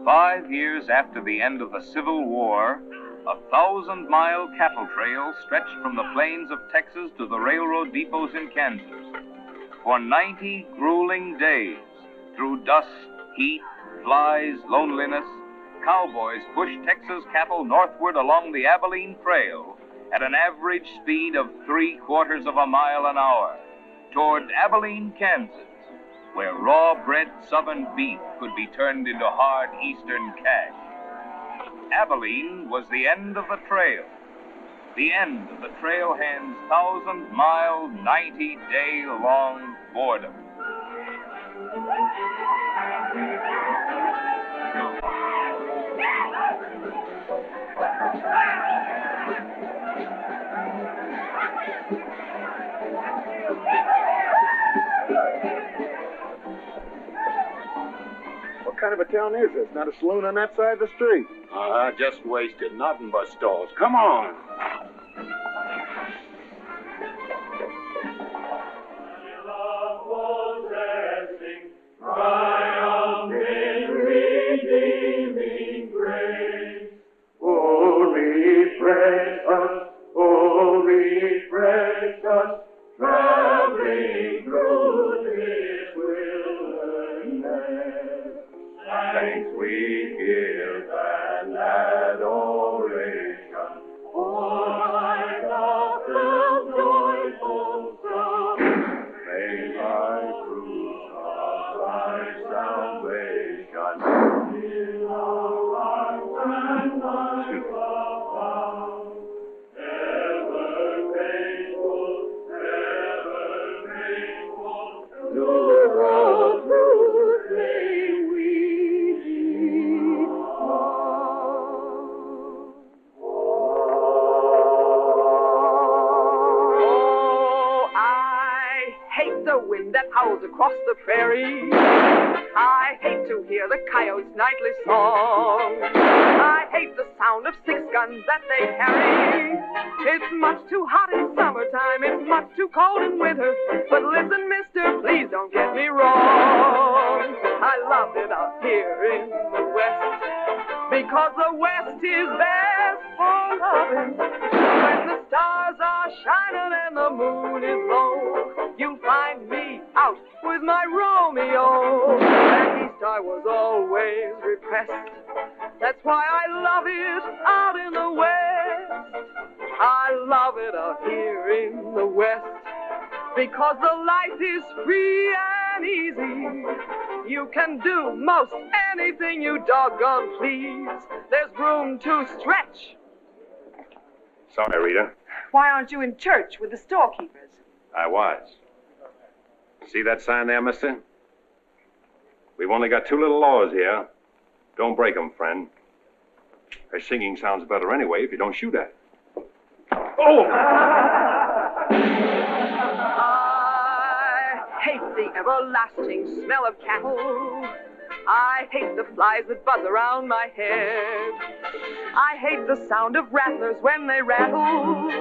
5 years after the end of the Civil War, a 1,000-mile cattle trail stretched from the plains of Texas to the railroad depots in Kansas. For 90 grueling days, through dust, heat, flies, loneliness, cowboys pushed Texas cattle northward along the Abilene Trail at an average speed of 3/4 of a mile an hour toward Abilene, Kansas, where raw-bred southern beef could be turned into hard eastern cash. Abilene was the end of the trail, the end of the trailhand's 1,000-mile, 90-day-long boredom. What kind of a town is this? Not a saloon on that side of the street. Just wasted. Nothing but stalls. Come on. Thanks we give and adoration for thy gospel joyful song. May thy fruit of thy salvation fill our hearts and lives abound. Ever faithful, to all truth may we lead on. Oh, I hate the wind that howls across the prairie. I hate to hear the coyote's nightly song. I hate the sound of 6 guns that they carry. It's much too hot in summertime, it's much too cold in winter. But listen, mister, please don't get me wrong. I love it out here in the West, because the West is best for loving. When the stars are shining and the moon is low, you'll find me out with my Romeo. Back east I was always repressed. That's why I love it out in the West. I love it out here in the West, because the life is free and easy. You can do most anything you doggone please. There's room to stretch. Sorry, Rita. Why aren't you in church with the storekeepers? I was. See that sign there, mister? We've only got 2 little laws here. Don't break them, friend. Her singing sounds better anyway if you don't shoot at it. Oh! I hate the everlasting smell of cattle. I hate the flies that buzz around my head. I hate the sound of rattlers when they rattle.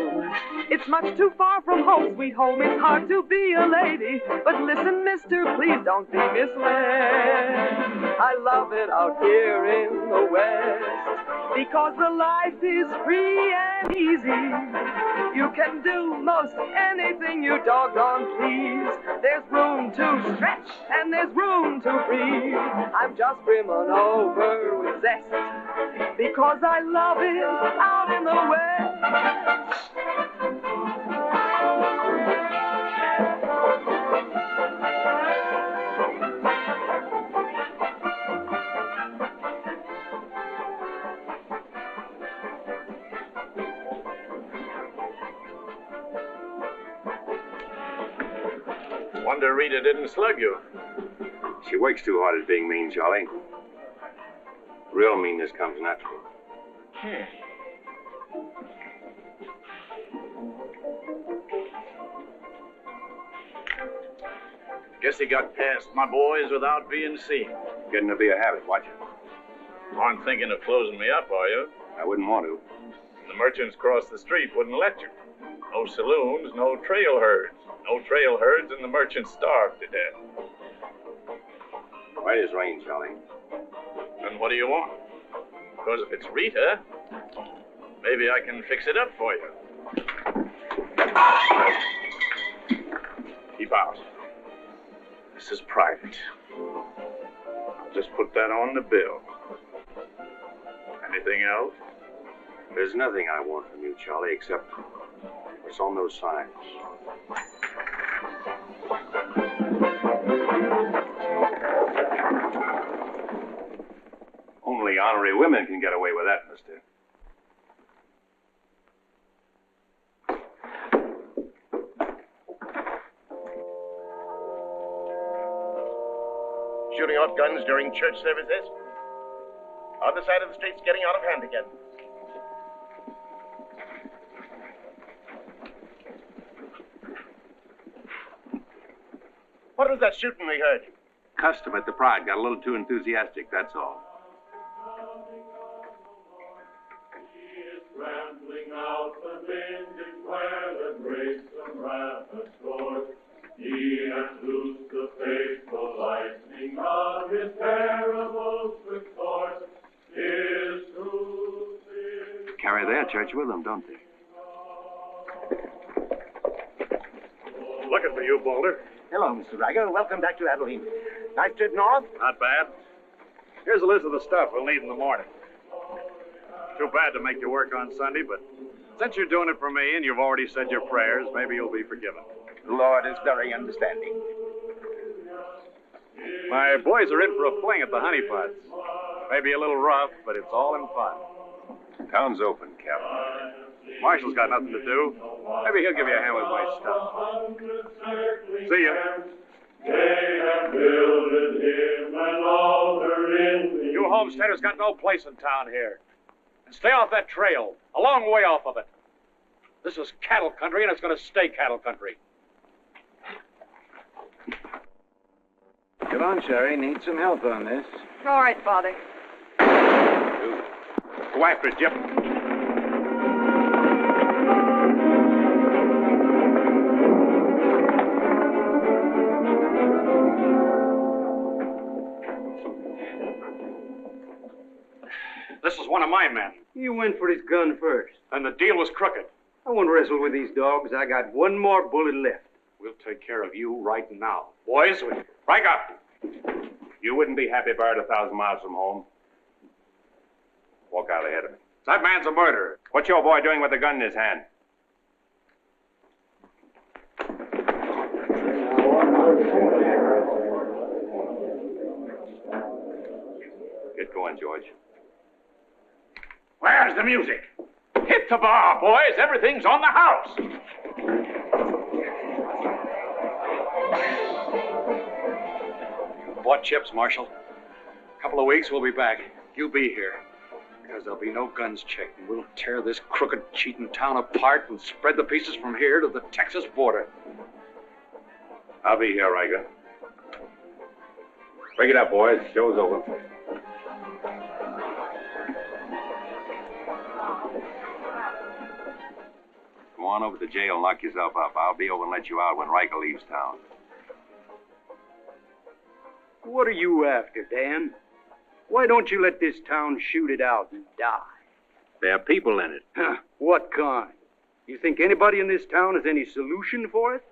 It's much too far from home, sweet home. It's hard to be a lady. But listen, mister, please don't be misled. I love it out here in the West, because the life is free and easy. You can do most anything you doggone please. There's room to stretch and there's room to breathe. I'm just brimming over with zest, because I love it out in the West. Wonder Rita didn't slug you. She works too hard at being mean, Charlie. Real meanness comes natural. Guess he got past my boys without being seen. Getting to be a habit, watch it. Aren't thinking of closing me up, are you? I wouldn't want to. The merchants across the street wouldn't let you. No saloons, no trail herds. No trail herds, and the merchants starved to death. Why does rain, Charlie? The Then what do you want? Because if it's Rita, maybe I can fix it up for you. Keep out. This is private. I'll just put that on the bill. Anything else? There's nothing I want from you, Charlie, except what's on those signs. Only honorary women can get away with that, mister. Shooting off guns during church services? Other side of the street's getting out of hand again. What was that shooting we heard? Custom at the Pride got a little too enthusiastic, that's all. Rambling out the vintage where the grapes and rabbits soared. He has loosed the faithful lightning of his terrible swift sword. His truth is... Carry their church with them, don't they? Looking for you, Boulder. Hello, Mr. Riger. Welcome back to Abilene. Nice trip north? Not bad. Here's a list of the stuff we'll need in the morning. Too bad to make you work on Sunday, but since you're doing it for me and you've already said your prayers, maybe you'll be forgiven. The Lord is very understanding. My boys are in for a fling at the honey pots. Maybe a little rough, but it's all in fun. Town's open, Cabot. Marshal's got nothing to do. Maybe he'll give you a hand with my stuff. See ya. They have builded him an altar in the... You homesteaders got no place in town here. And stay off that trail, a long way off of it. This is cattle country, and it's going to stay cattle country. Come on, Sherry. Need some help on this. All right, Father. Go after it, Jip. This is one of my men. You went for his gun first. And the deal was crooked. I won't wrestle with these dogs. I got one more bullet left. We'll take care of you right now. Boys, break up. You wouldn't be happy buried 1,000 miles from home. Walk out ahead of me. That man's a murderer. What's your boy doing with a gun in his hand? Get going, George. Where's the music? Hit the bar, boys. Everything's on the house. You bought chips, Marshal. A couple of weeks, we'll be back. You'll be here. Because there'll be no guns checked, and we'll tear this crooked, cheating town apart and spread the pieces from here to the Texas border. I'll be here, Riker. Break it up, boys. Show's over. Come on over to jail and lock yourself up. I'll be over and let you out when Riker leaves town. What are you after, Dan? Why don't you let this town shoot it out and die? There are people in it. Huh, what kind? You think anybody in this town has any solution for it?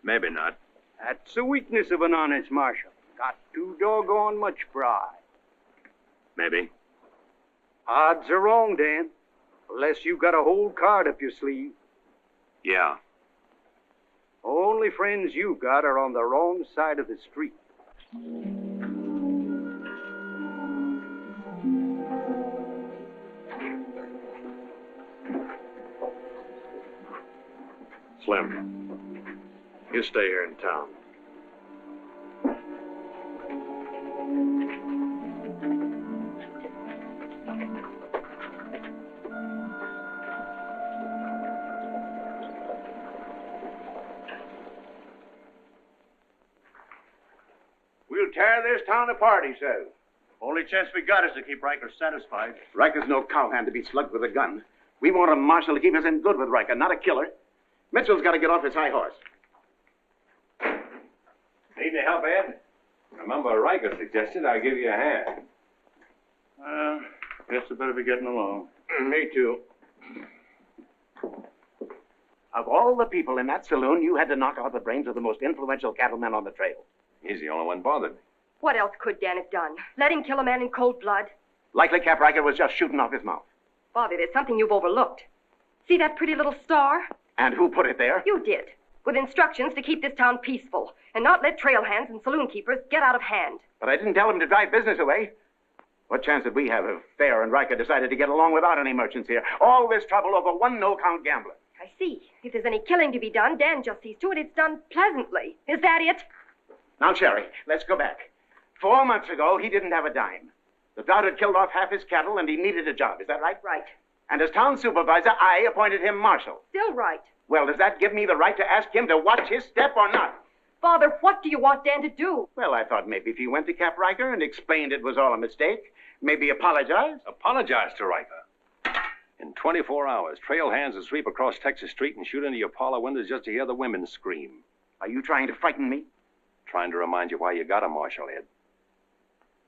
Maybe not. That's the weakness of an honest marshal. Got too doggone much pride. Maybe. Odds are wrong, Dan. Unless you got a whole card up your sleeve. Yeah. Only friends you got are on the wrong side of the street. Slim, you stay here in town. We'll tear this town apart, he says. Only chance we got is to keep Riker satisfied. Riker's no cowhand to be slugged with a gun. We want a marshal to keep us in good with Riker, not a killer. Mitchell's got to get off his high horse. Need any help, Ed? Remember, Riker suggested I give you a hand. guess I better be getting along. Me too. Of all the people in that saloon, you had to knock out the brains of the most influential cattleman on the trail. He's the only one bothered me. What else could Dan have done? Let him kill a man in cold blood? Likely Cap Riker was just shooting off his mouth. Bobby, there's something you've overlooked. See that pretty little star? And who put it there? You did, with instructions to keep this town peaceful and not let trail hands and saloon keepers get out of hand. But I didn't tell him to drive business away. What chance did we have if Thayer and Riker decided to get along without any merchants here? All this trouble over one no-count gambler. I see. If there's any killing to be done, Dan just sees to it it's done pleasantly. Is that it? Now, Sherry, let's go back. 4 months ago, he didn't have a dime. The drought had killed off half his cattle, and he needed a job. Is that right? Right. And as town supervisor, I appointed him marshal. Still right. Well, does that give me the right to ask him to watch his step or not? Father, what do you want Dan to do? Well, I thought maybe if he went to Cap Riker and explained it was all a mistake, maybe apologize. Apologize to Riker. In 24 hours, trail hands will sweep across Texas Street and shoot into your parlor windows just to hear the women scream. Are you trying to frighten me? Trying to remind you why you got a marshal, Ed.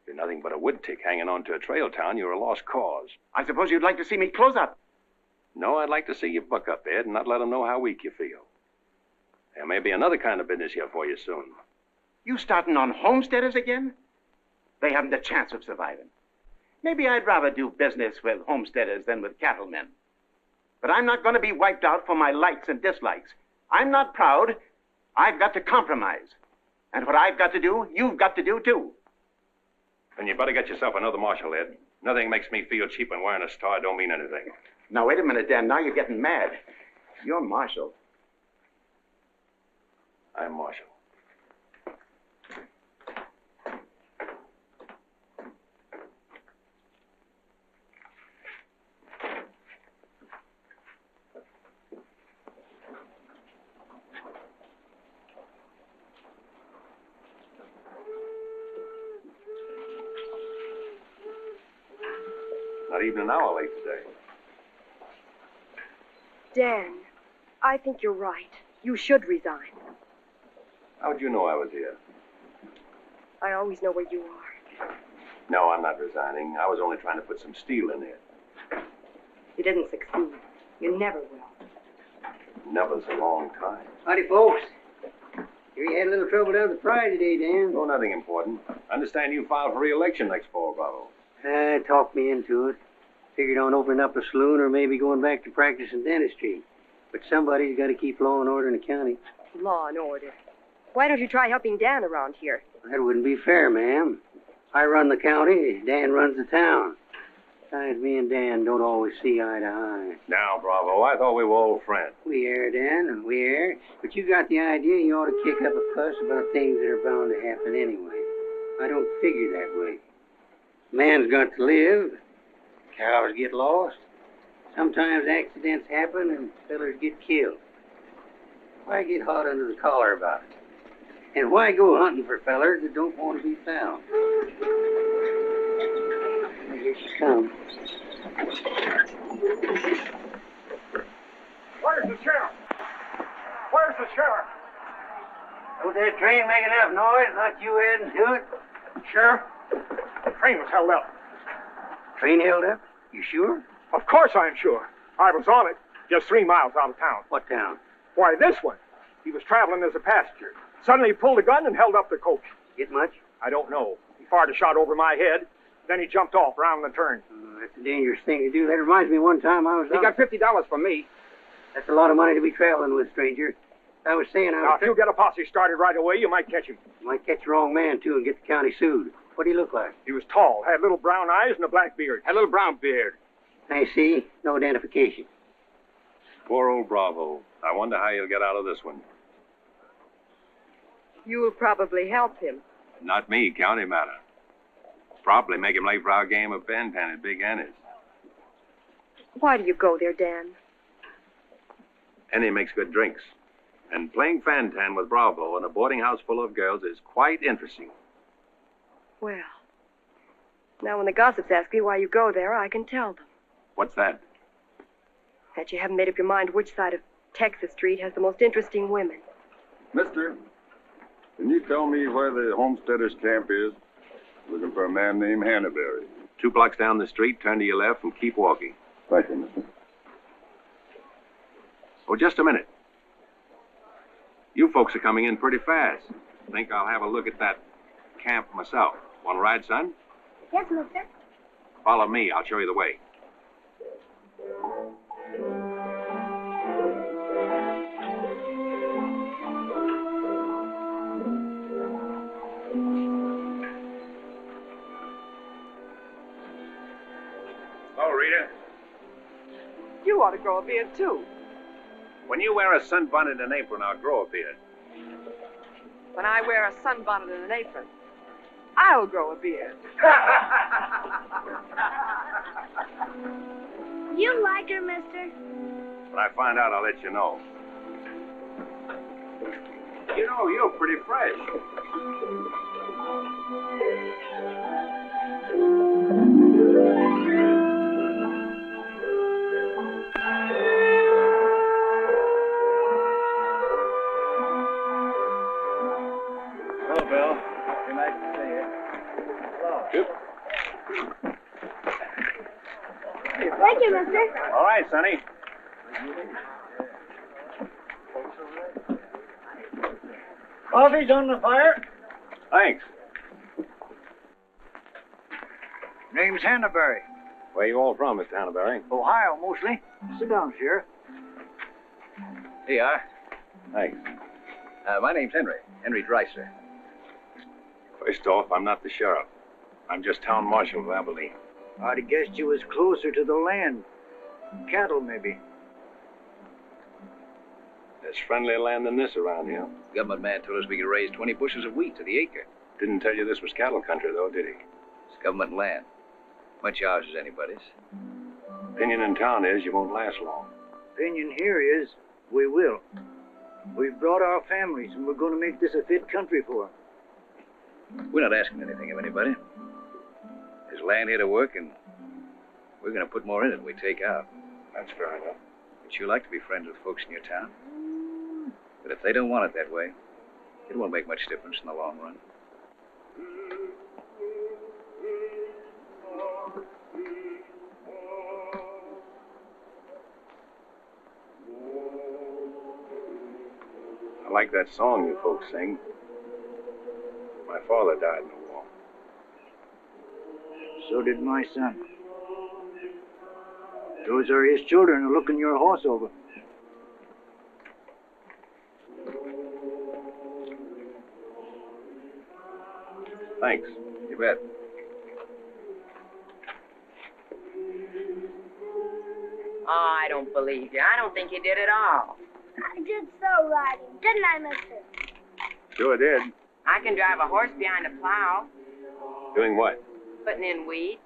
You're nothing but a wood tick hanging on to a trail town. You're a lost cause. I suppose you'd like to see me close up. No, I'd like to see you buck up, Ed, and not let them know how weak you feel. There may be another kind of business here for you soon. You starting on homesteaders again? They haven't a chance of surviving. Maybe I'd rather do business with homesteaders than with cattlemen. But I'm not going to be wiped out for my likes and dislikes. I'm not proud. I've got to compromise. And what I've got to do, you've got to do too. Then you better get yourself another marshal, Ed. Nothing makes me feel cheap when wearing a star don't mean anything. Now, wait a minute, Dan. Now you're getting mad. You're marshal. I'm marshal. Not even an hour late today. Dan, I think you're right. You should resign. How'd you know I was here? I always know where you are. No, I'm not resigning. I was only trying to put some steel in there. You didn't succeed. You never will. Never's a long time. Howdy, folks. Here you had a little trouble down at the Pride today, Dan. Oh, nothing important. I understand you filed for re-election next fall, Bravo. Talked me into it. Figured on opening up a saloon or maybe going back to practice in dentistry. But somebody's got to keep law and order in the county. Law and order. Why don't you try helping Dan around here? That wouldn't be fair, ma'am. I run the county, Dan runs the town. Besides, me and Dan don't always see eye to eye. Now, Bravo, I thought we were old friends. We are, Dan, we are. But you got the idea you ought to kick up a fuss about things that are bound to happen anyway. I don't figure that way. Man's got to live. Cows get lost. Sometimes accidents happen and fellers get killed. Why get hot under the collar about it? And why go hunting for fellers that don't want to be found? Here she comes. Where's the sheriff? Where's the sheriff? Was that train making enough noise? Not you adding to it? Sheriff, the train was held up. Train held up? You sure? Of course I'm sure. I was on it, just 3 miles out of town. What town? Why, this one. He was traveling as a passenger. Suddenly he pulled a gun and held up the coach. Get much? I don't know. He fired a shot over my head. Then he jumped off around the turn. That's a dangerous thing to do. That reminds me one time I was He got $50 from me. That's a lot of money to be traveling with, stranger. I was saying Now, if you get a posse started right away, you might catch him. You might catch the wrong man, too, and get the county sued. What do he look like? He was tall, had little brown eyes and a black beard. Had a little brown beard. I see. No identification. Poor old Bravo. I wonder how you'll get out of this one. You'll probably help him. Not me, county matter. Probably make him late for our game of pan-pan at Big Annie's. Why do you go there, Dan? Annie makes good drinks. And playing fan-tan with Bravo in a boarding house full of girls is quite interesting. Well, now when the gossips ask me why you go there, I can tell them. What's that? That you haven't made up your mind which side of Texas Street has the most interesting women. Mister, can you tell me where the homesteaders' camp is? Looking for a man named Hannaberry. 2 blocks down the street, turn to your left, and keep walking. Right then, mister. Oh, just a minute. You folks are coming in pretty fast. Think I'll have a look at that camp myself. Want to ride, son? Yes, mister. Follow me. I'll show you the way. Oh, Rita. You ought to grow a beard, too. When you wear a sunbonnet and apron, I'll grow a beard. When I wear a sunbonnet and an apron, I'll grow a beard. You like her, mister? When I find out, I'll let you know. You know, you're pretty fresh. Hello, Bill. Good night to see you. Yep. Thank you, mister. All right, Sonny. Coffee's on the fire. Thanks. Name's Hannaberry. Where you all from, Mr. Hannaberry? Ohio, mostly. Sit down, Sheriff. Here you are. Thanks. My name's Henry. Henry Dreiser. First off, I'm not the sheriff. I'm just town marshal of Abilene. I'd have guessed you was closer to the land. Cattle, maybe. There's friendlier land than this around here. Government man told us we could raise 20 bushels of wheat to the acre. Didn't tell you this was cattle country, though, did he? It's government land. Much ours as anybody's. Opinion in town is you won't last long. Opinion here is we will. We've brought our families, and we're going to make this a fit country for 'em. We're not asking anything of anybody. There's land here to work, and we're going to put more in it than we take out. That's fair enough. But you like to be friends with folks in your town. But if they don't want it that way, it won't make much difference in the long run. I like that song you folks sing. My father died in the war. So did my son. Those are his children looking your horse over. Thanks. You bet. Oh, I don't believe you. I don't think you did at all. I did so riding, didn't I, mister? Sure did. I can drive a horse behind a plow, Doing what? putting in weed.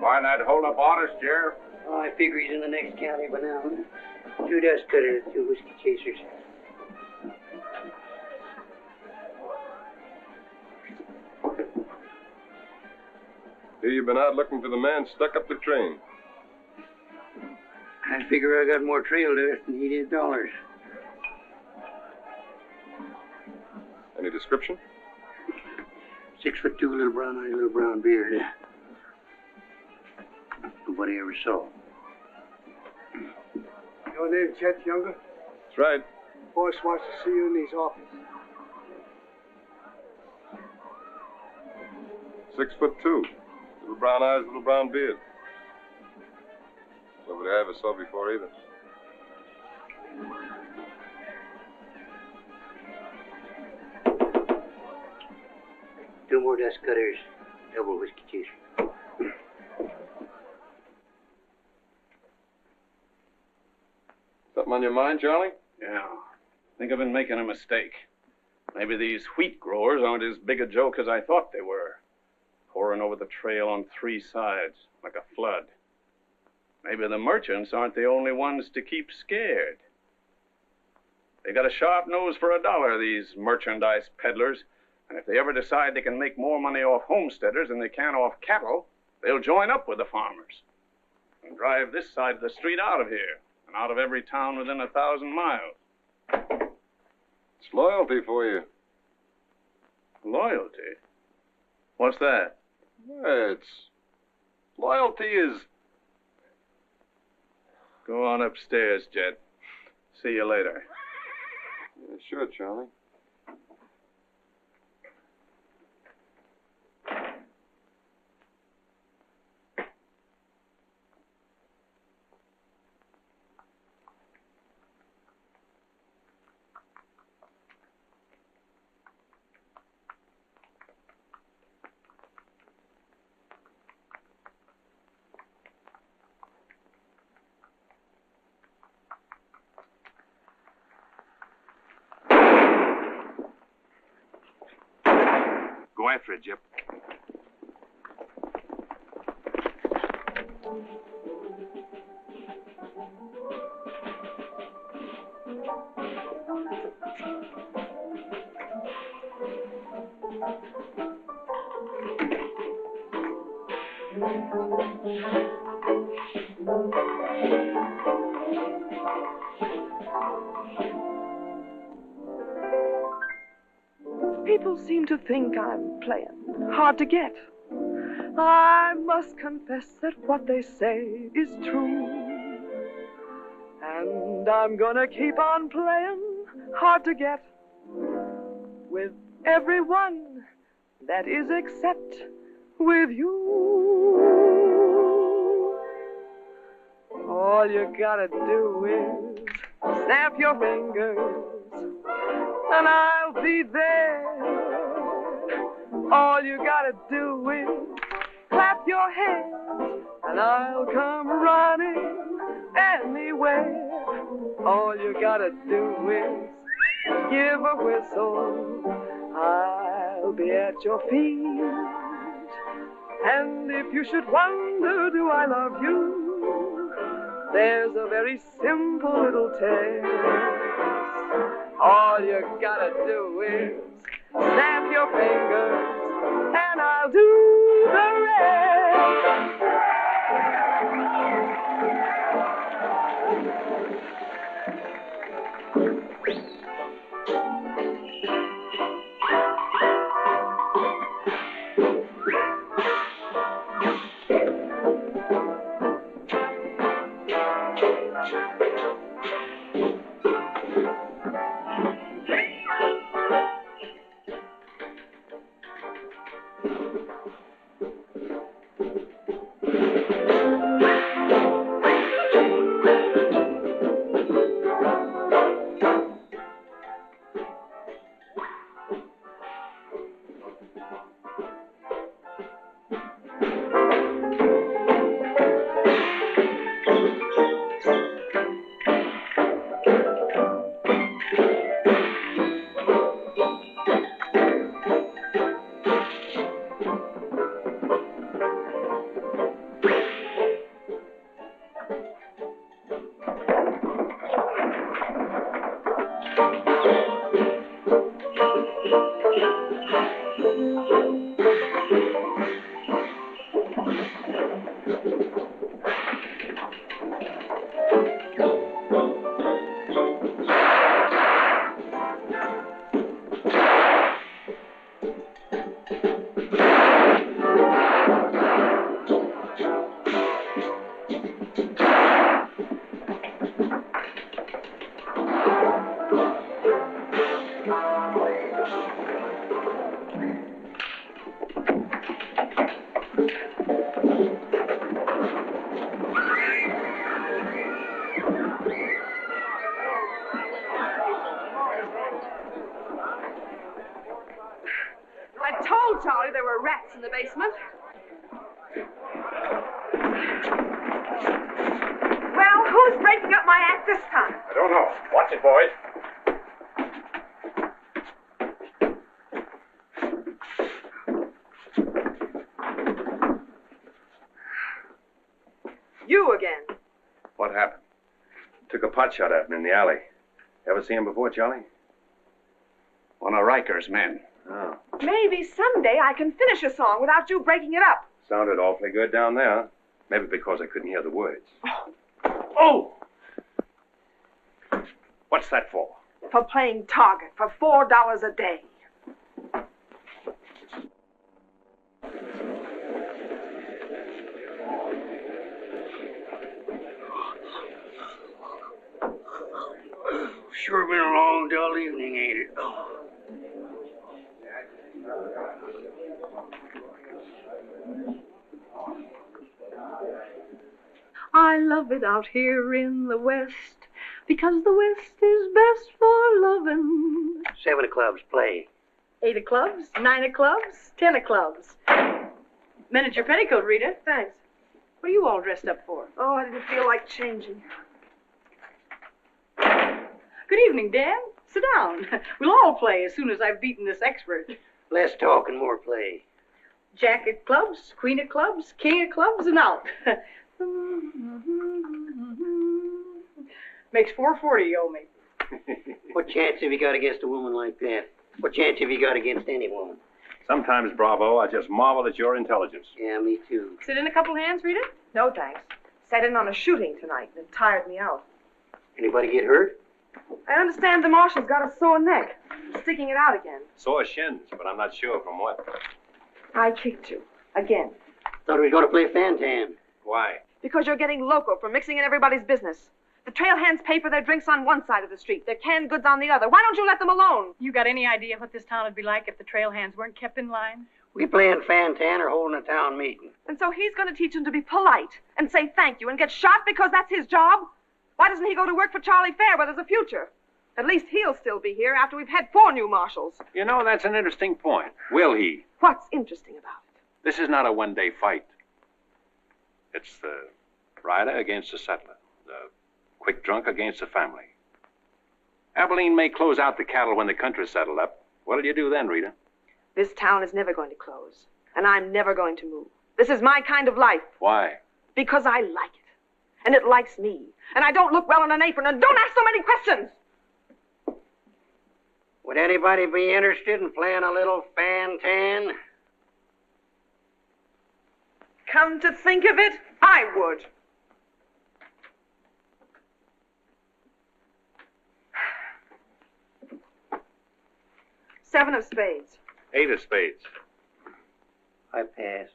Why not hold up orders, Sheriff? Oh, I figure he's in the next county by now. 2 dust cutters, 2 whiskey chasers. Here you've been out looking for the man stuck up the train. I figure I got more trail dust than he did dollars. Any description? 6'2", little brown eyes, little brown beard. Nobody ever saw. Your name, Chet Younger? That's right. Boss wants to see you in his office. 6'2". Little brown eyes, little brown beard. Nobody I ever saw before either. 2 more dust cutters, double whiskey chaser. Something on your mind, Charlie? Yeah. I think I've been making a mistake. Maybe these wheat growers aren't as big a joke as I thought they were. Pouring over the trail on 3 sides, like a flood. Maybe the merchants aren't the only ones to keep scared. They got a sharp nose for $1, these merchandise peddlers. And if they ever decide they can make more money off homesteaders than they can off cattle, they'll join up with the farmers and drive this side of the street out of here and out of every town within 1,000 miles. It's loyalty for you. Loyalty? What's that? Loyalty is... Go on upstairs, Jed. See you later. Yeah, sure, Charlie. Go after it, Jip. People seem to think I'm playing hard to get. I must confess that what they say is true. And I'm gonna keep on playing hard to get with everyone, that is except with you. All you gotta do is snap your fingers and I'll be there. All you gotta do is clap your hands and I'll come running anywhere. All you gotta do is give a whistle, I'll be at your feet. And if you should wonder, do I love you? There's a very simple little test. All you gotta do is snap your fingers and I'll do the rest. told Charlie there were rats in the basement. Well, who's breaking up my act this time? I don't know. Watch it, boys. You again. What happened? Took a pot shot at him in the alley. Ever see him before, Charlie? One of Riker's men. Oh. Maybe someday I can finish a song without you breaking it up. Sounded awfully good down there. Maybe because I couldn't hear the words. Oh! What's that for? For playing target for $4 a day. Sure been a long, dull evening, ain't it? I love it out here in the West, because the West is best for lovin'. 7 of clubs, play. 8 of clubs, 9 of clubs, 10 of clubs. Miniature petticoat, Rita. Thanks. What are you all dressed up for? Oh, I didn't feel like changing. Good evening, Dan. Sit down. We'll all play as soon as I've beaten this expert. Less talk and more play. Jack of clubs, queen of clubs, king of clubs, and out. Makes $4.40 you owe me. What chance have you got against a woman like that? What chance have you got against any woman? Sometimes, Bravo, I just marvel at your intelligence. Yeah, me too. Sit in a couple hands, Rita? No, thanks. Sat in on a shooting tonight and it tired me out. Anybody get hurt? I understand the marshal's got a sore neck. Sticking it out again. Sore shins, but I'm not sure from what. I kicked you. Again. Thought we were going to play Fantan. Why? Because you're getting loco for mixing in everybody's business. The trail hands pay for their drinks on one side of the street, their canned goods on the other. Why don't you let them alone? You got any idea what this town would be like if the trail hands weren't kept in line? We playing Fantan or holding a town meeting. And so he's going to teach them to be polite and say thank you and get shot because that's his job? Why doesn't he go to work for Charlie Fair where there's a future? At least he'll still be here after we've had 4 new marshals. You know, that's an interesting point. Will he? What's interesting about it? This is not a one-day fight. It's the rider against the settler. The quick drunk against the family. Abilene may close out the cattle when the country's settled up. What'll you do then, Rita? This town is never going to close. And I'm never going to move. This is my kind of life. Why? Because I like it. And it likes me. And I don't look well in an apron. And don't ask so many questions! Would anybody be interested in playing a little Fantan? Come to think of it, I would. Seven of spades. 8 of spades. I pass.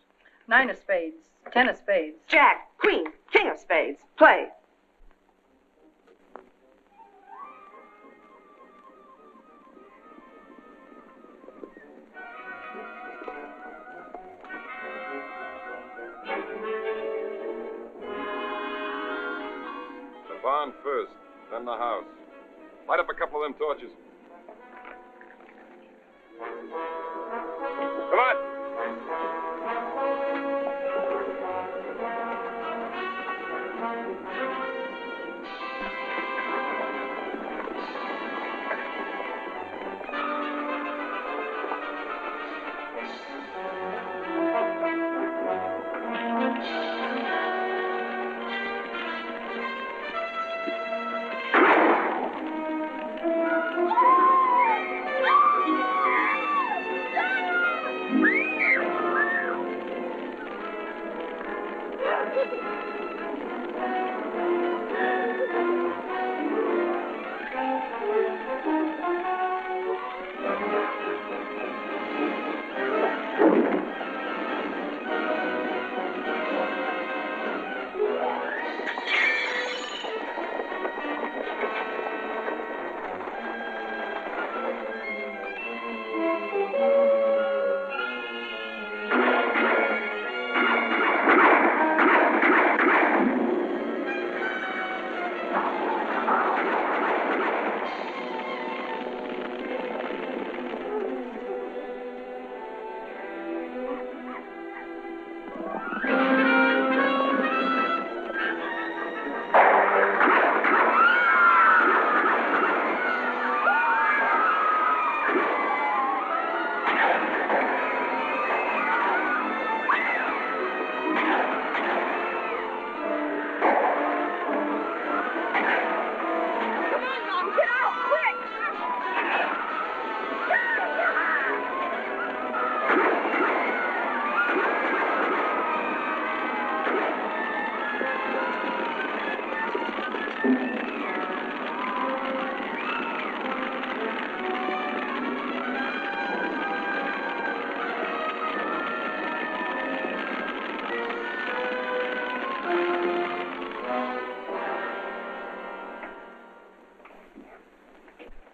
9 of spades, 10 of spades. Jack, queen, king of spades. Play. The barn first, then the house. Light up a couple of them torches. Come on.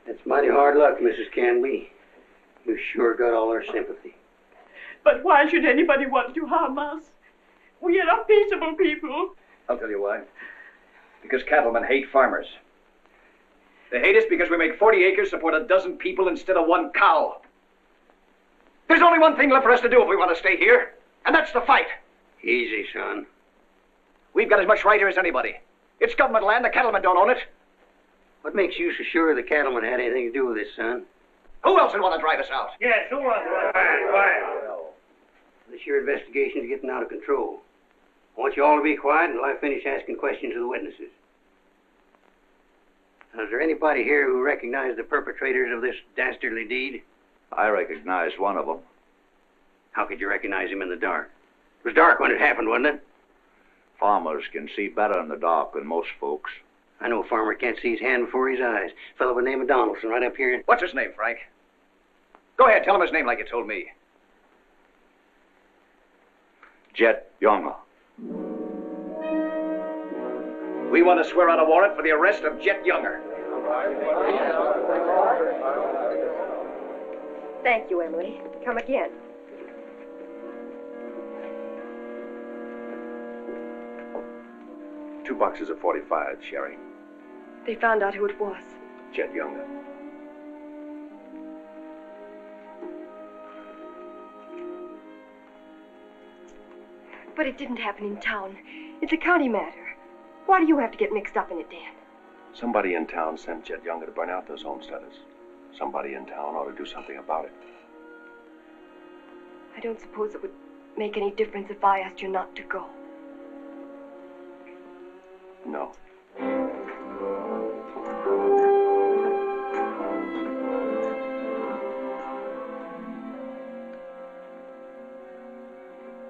That's mighty hard luck, Mrs. Canby. You sure got all our sympathy. But why should anybody want to harm us? We are peaceable people. I'll tell you why. Because cattlemen hate farmers. They hate us because we make 40 acres support a dozen people instead of one cow. There's only one thing left for us to do if we want to stay here, and that's to fight. Easy, son. We've got as much right here as anybody. It's government land. The cattlemen don't own it. What makes you so sure the cattlemen had anything to do with this, son? Who else would want to drive us out? Yes, who wants to? This your investigation's getting out of control. I want you all to be quiet until I finish asking questions of the witnesses. Now, is there anybody here who recognized the perpetrators of this dastardly deed? I recognize one of them. How could you recognize him in the dark? It was dark when it happened, wasn't it? Farmers can see better in the dark than most folks. I know a farmer can't see his hand before his eyes. A fellow by the name of Donaldson right up here. What's his name, Frank? Go ahead, tell him his name like you told me. Jet Younger. We want to swear out a warrant for the arrest of Jet Younger. Thank you, Emily. Come again. Two boxes of 45, Sherry. They found out who it was. Jet Younger. But it didn't happen in town. It's a county matter. Why do you have to get mixed up in it, Dan? Somebody in town sent Jet Younger to burn out those homesteaders. Somebody in town ought to do something about it. I don't suppose it would make any difference if I asked you not to go. No.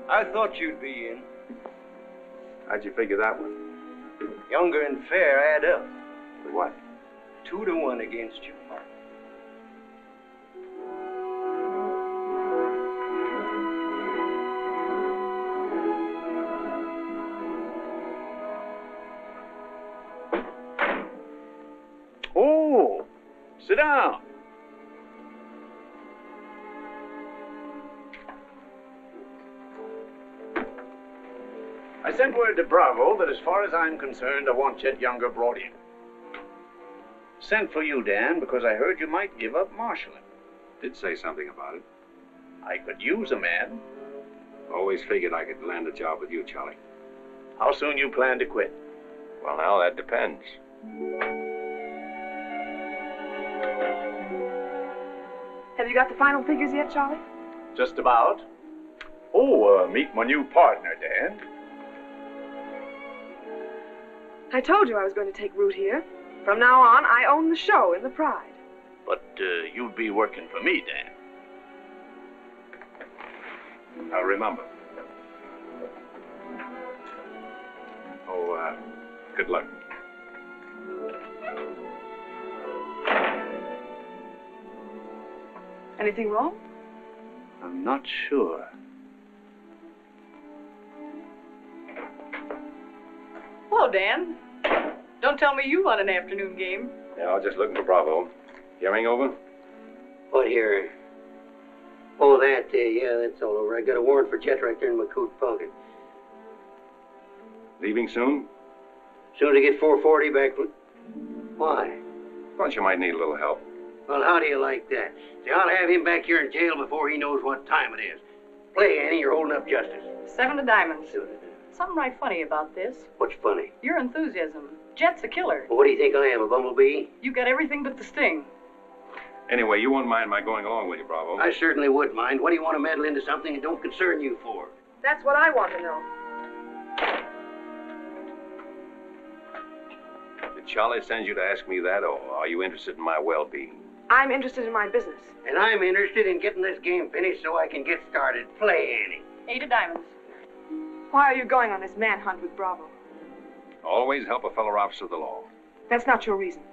I thought you'd be in. How'd you figure that one? Younger and Fair add up. For what? 2 to 1 against you. Oh, sit down. I sent word to Bravo that as far as I'm concerned, I want Chet Younger brought in. Sent for you, Dan, because I heard you might give up marshaling. Did say something about it. I could use a man. Always figured I could land a job with you, Charlie. How soon you plan to quit? Well, now, that depends. Have you got the final figures yet, Charlie? Just about. Oh, meet my new partner, Dan. I told you I was going to take root here. From now on, I own the show in the Pride. But you'll be working for me, Dan. Now, remember. Oh, good luck. Anything wrong? I'm not sure. Hello, Dan. Don't tell me you won an afternoon game. Yeah, I was just looking for Bravo. Hearing over? What here? Oh, that, yeah, that's all over. I got a warrant for Chet right there in my coat pocket. Leaving soon? Soon as I get 440 back. Why? Thought you might need a little help. Well, how do you like that? See, I'll have him back here in jail before he knows what time it is. Play, Annie, you're holding up justice. 7 of diamonds. Something right funny about this. What's funny? Your enthusiasm. Jet's a killer. Well, what do you think I am, a bumblebee? You got everything but the sting. Anyway, you won't mind my going along with you, Bravo. I certainly would mind. What do you want to meddle into something that don't concern you for? That's what I want to know. Did Charlie send you to ask me that, or are you interested in my well-being? I'm interested in my business. And I'm interested in getting this game finished so I can get started. Play, Annie. 8 of diamonds. Why are you going on this manhunt with Bravo? Always help a fellow officer of the law. That's not your reason.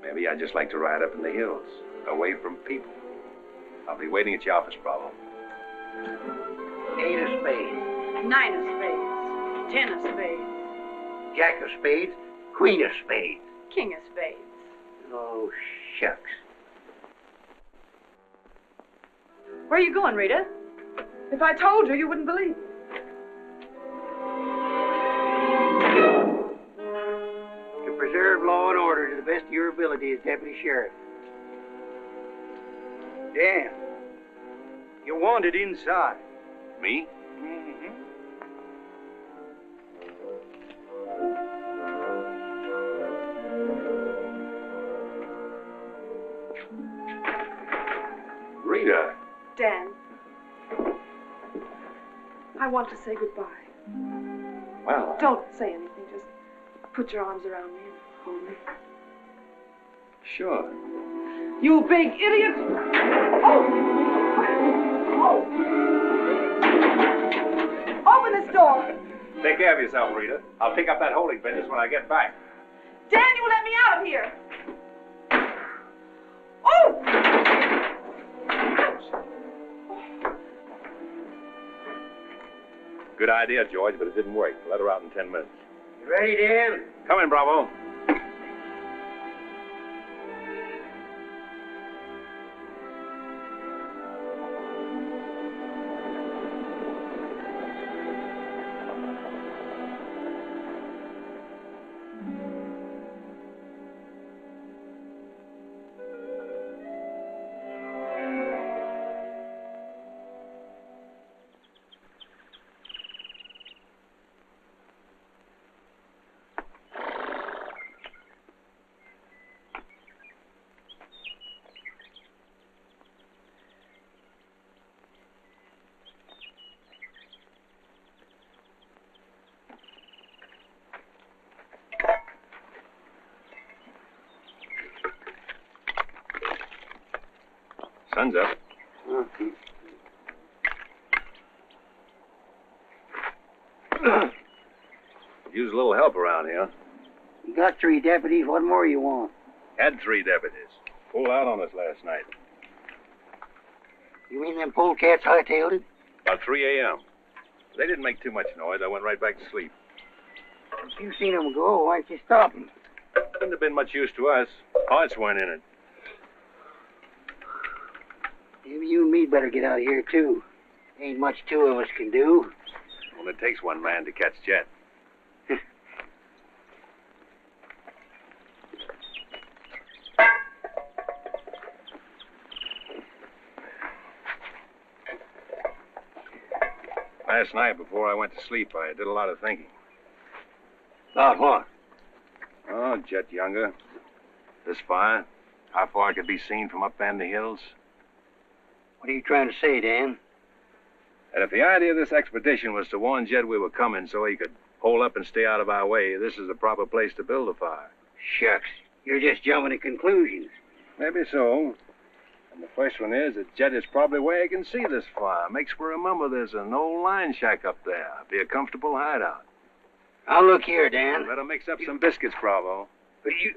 Maybe I'd just like to ride up in the hills, away from people. I'll be waiting at your office, Bravo. 8 of spades. 9 of spades. 10 of spades. Jack of spades. Queen of spades. King of spades. Oh, shucks. Where are you going, Rita? If I told you, you wouldn't believe me. To preserve law and order to the best of your ability as deputy sheriff. Dan, you're wanted inside. Me? Mm-hmm. Rita. Dan, I want to say goodbye. Well, Don't say anything. Just put your arms around me and hold me. sure. You big idiot! Oh! Open this door! Take care of yourself, Rita. I'll pick up that holding business when I get back. Dan, you let me out of here! Oh! Good idea, George, but it didn't work. Let her out in 10 minutes. You ready, Dan? Come in, Bravo. Sun's up. Okay. Use a little help around here. You got 3 deputies. What more you want? Had 3 deputies. Pulled out on us last night. You mean them polecats hightailed it? About 3 a.m. They didn't make too much noise. I went right back to sleep. If you seen them go, why'd you stop them? Wouldn't have been much use to us. Hearts weren't in it. Maybe you and me better get out of here, too. Ain't much 2 of us can do. Only takes one man to catch Jet. Last night, before I went to sleep, I did a lot of thinking. About what? Oh, Jet younger. This fire. How far it could be seen from up in the hills. What are you trying to say, Dan? And if the idea of this expedition was to warn Jet we were coming so he could hole up and stay out of our way, this is the proper place to build a fire. Shucks. You're just jumping to conclusions. Maybe so. And the first one is that Jet is probably where he can see this fire. Makes for remember there's an old line shack up there. Be a comfortable hideout. Now look here, Dan. Better mix up some biscuits, Bravo. But you...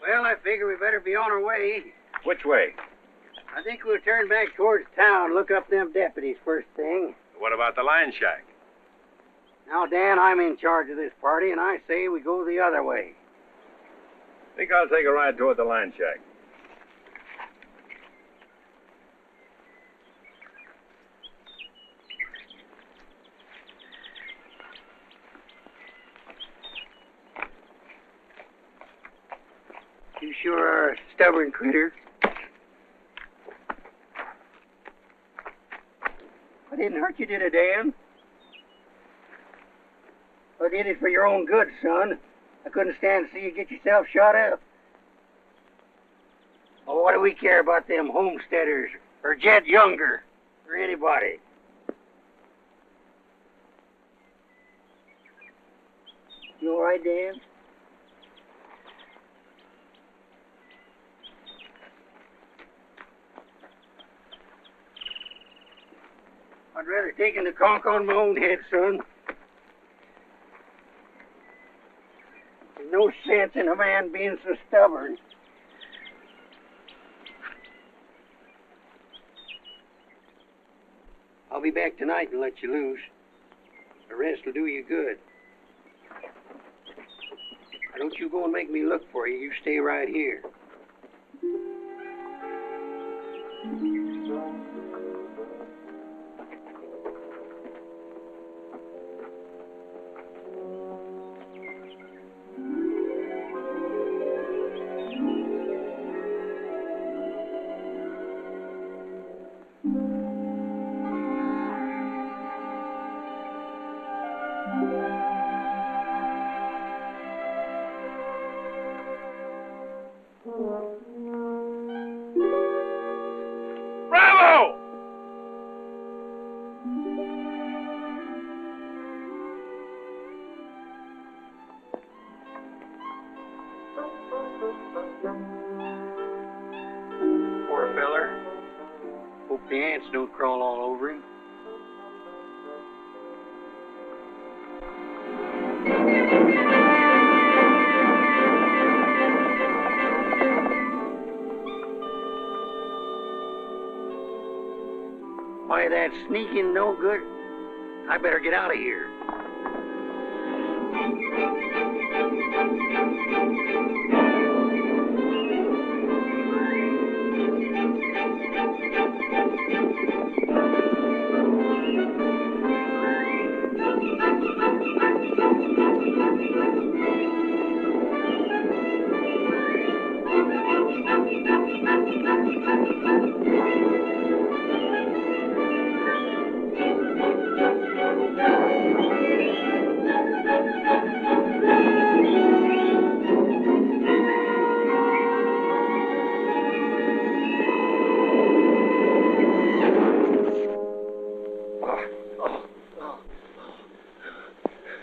Well, I figure we better be on our way. Which way? I think we'll turn back towards town, look up them deputies first thing. What about the line shack? Now, Dan, I'm in charge of this party, and I say we go the other way. Think I'll take a ride toward the line shack. You sure are a stubborn critter. I didn't hurt you, did I, Dan? I did it for your own good, son. I couldn't stand to see you get yourself shot up. Oh, what do we care about them homesteaders, or Jed Younger, or anybody? You all right, Dan? I'd rather take the conk on my own head, son. There's no sense in a man being so stubborn. I'll be back tonight and let you loose. The rest will do you good. Now, don't you go and make me look for you. You stay right here. Bravo! Poor feller. Hope the ants don't crawl all over him. Why, that sneaking no good. I better get out of here.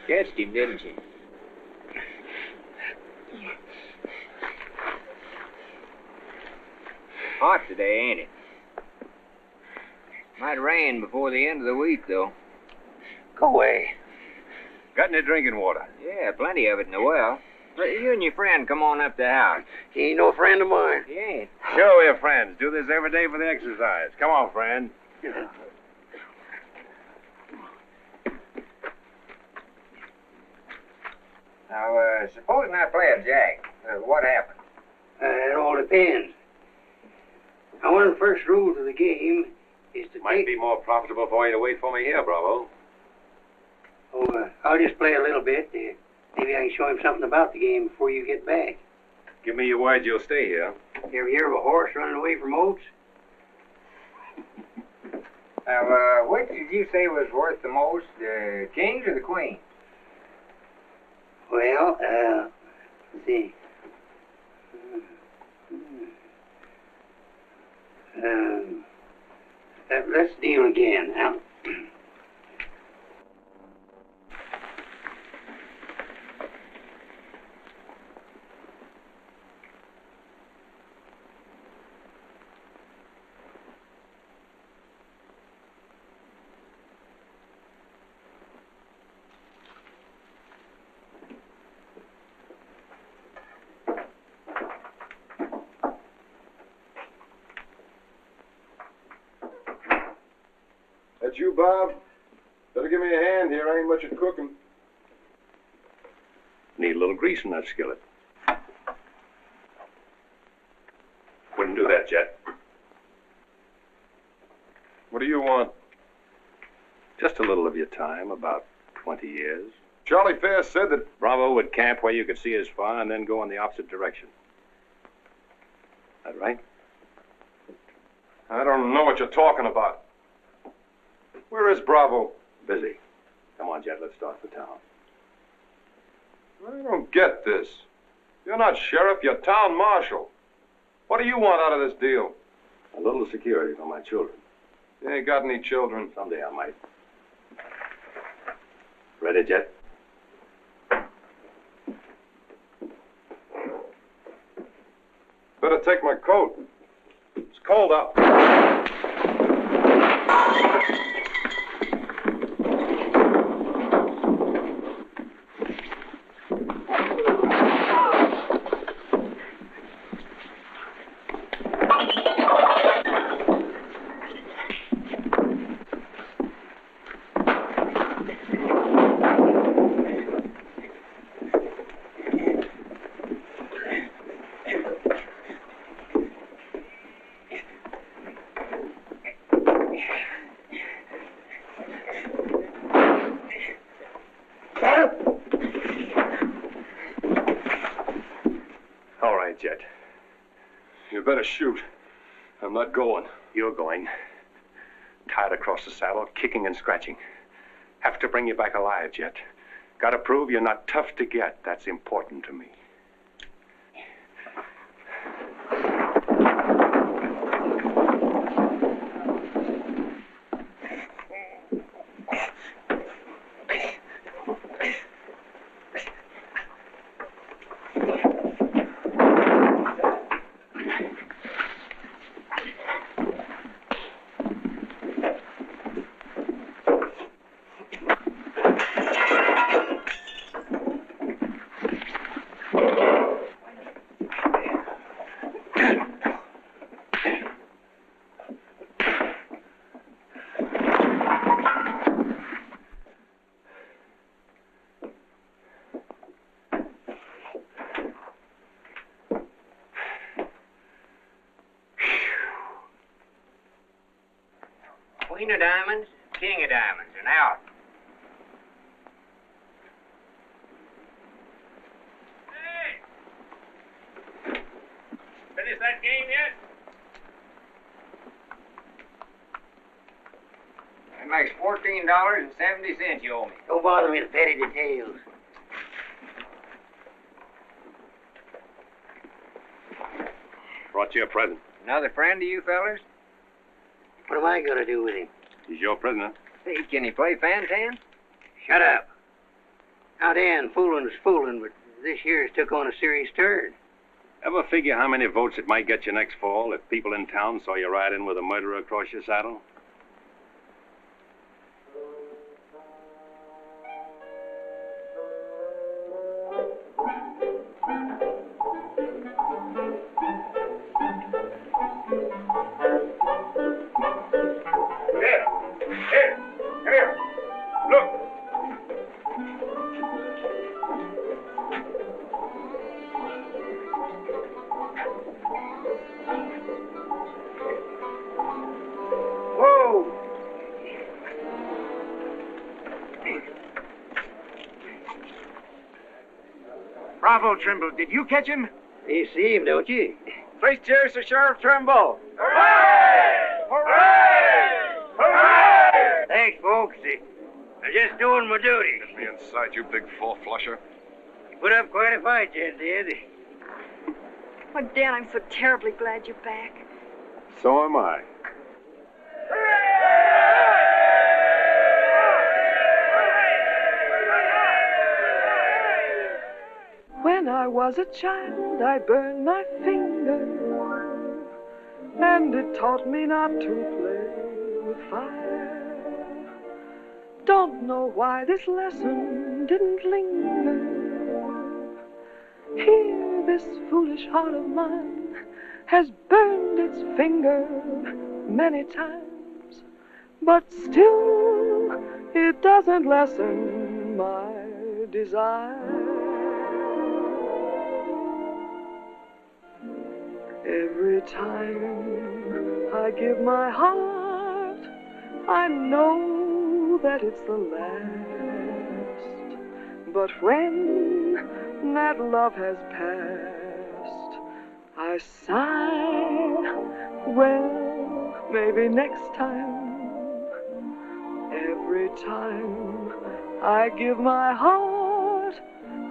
Catched him, didn't you? Hot today, ain't it? Might rain before the end of the week, though. Go away. Got any drinking water? Yeah, plenty of it in the well. But you and your friend come on up to the house. He ain't no friend of mine. He ain't. Sure, we're friends. Do this every day for the exercise. Come on, friend. Now, supposing I play a jack, what happens? It all depends. Now, one of the first rules of the game is to Might be more profitable for you to wait for me here, Bravo. I'll just play a little bit. Maybe I can show him something about the game before you get back. Give me your word you'll stay here. You ever hear of a horse running away from oats? Now, which did you say was worth the most, the kings or the queens? Well, let's see. Let's deal again now. That you, Bob? Better give me a hand here. I ain't much at cooking. Need a little grease in that skillet. Wouldn't do that, Jet. What do you want? Just a little of your time, about 20 years. Charlie Fair said that Bravo would camp where you could see as far and then go in the opposite direction. That right? I don't know what you're talking about. Where is Bravo? Busy. Come on, Jet, let's start for town. I don't get this. You're not sheriff, you're town marshal. What do you want out of this deal? A little security for my children. You ain't got any children. Someday I might. Ready, Jet? Better take my coat. It's cold out. You better shoot. I'm not going. You're going. Tied across the saddle, kicking and scratching. Have to bring you back alive, Jet. Gotta prove you're not tough to get. That's important to me. Queen of diamonds, king of diamonds, and out. Hey! Finish that game yet? That makes $14.70 you owe me. Don't bother me with petty details. Brought you a present. Another friend of you fellers? What am I going to do with him? He's your prisoner. Hey, can he play fan-tan? Shut up. Now, Dan, fooling's fooling, but this year's took on a serious turn. Ever figure how many votes it might get you next fall if people in town saw you ride in with a murderer across your saddle? Bravo, Trimble. Did you catch him? You see him, don't you? Three cheers to Sheriff Trimble. Hooray! Hooray! Hooray! Thanks, folks. I'm just doing my duty. Get me inside, you big four-flusher. You put up quite a fight, Jen did. Oh, Dan, I'm so terribly glad you're back. So am I. When I was a child, I burned my finger, and it taught me not to play with fire. Don't know why this lesson didn't linger. Here, this foolish heart of mine has burned its finger many times, but still it doesn't lessen my desire. Every time I give my heart, I know that it's the last. But when that love has passed, I sigh, well, maybe next time. Every time I give my heart,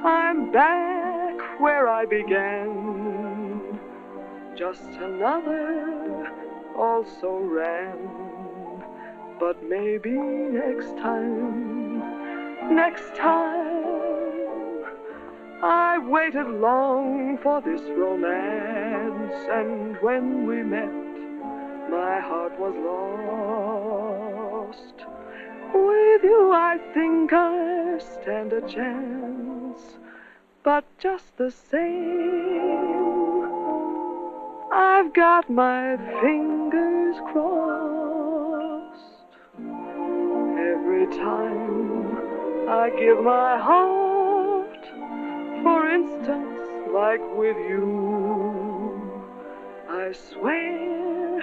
I'm back where I began. Just another also ran, but maybe next time, I waited long for this romance, and when we met, my heart was lost. With you I think I stand a chance, but just the same, I've got my fingers crossed. Every time I give my heart, for instance, like with you, I swear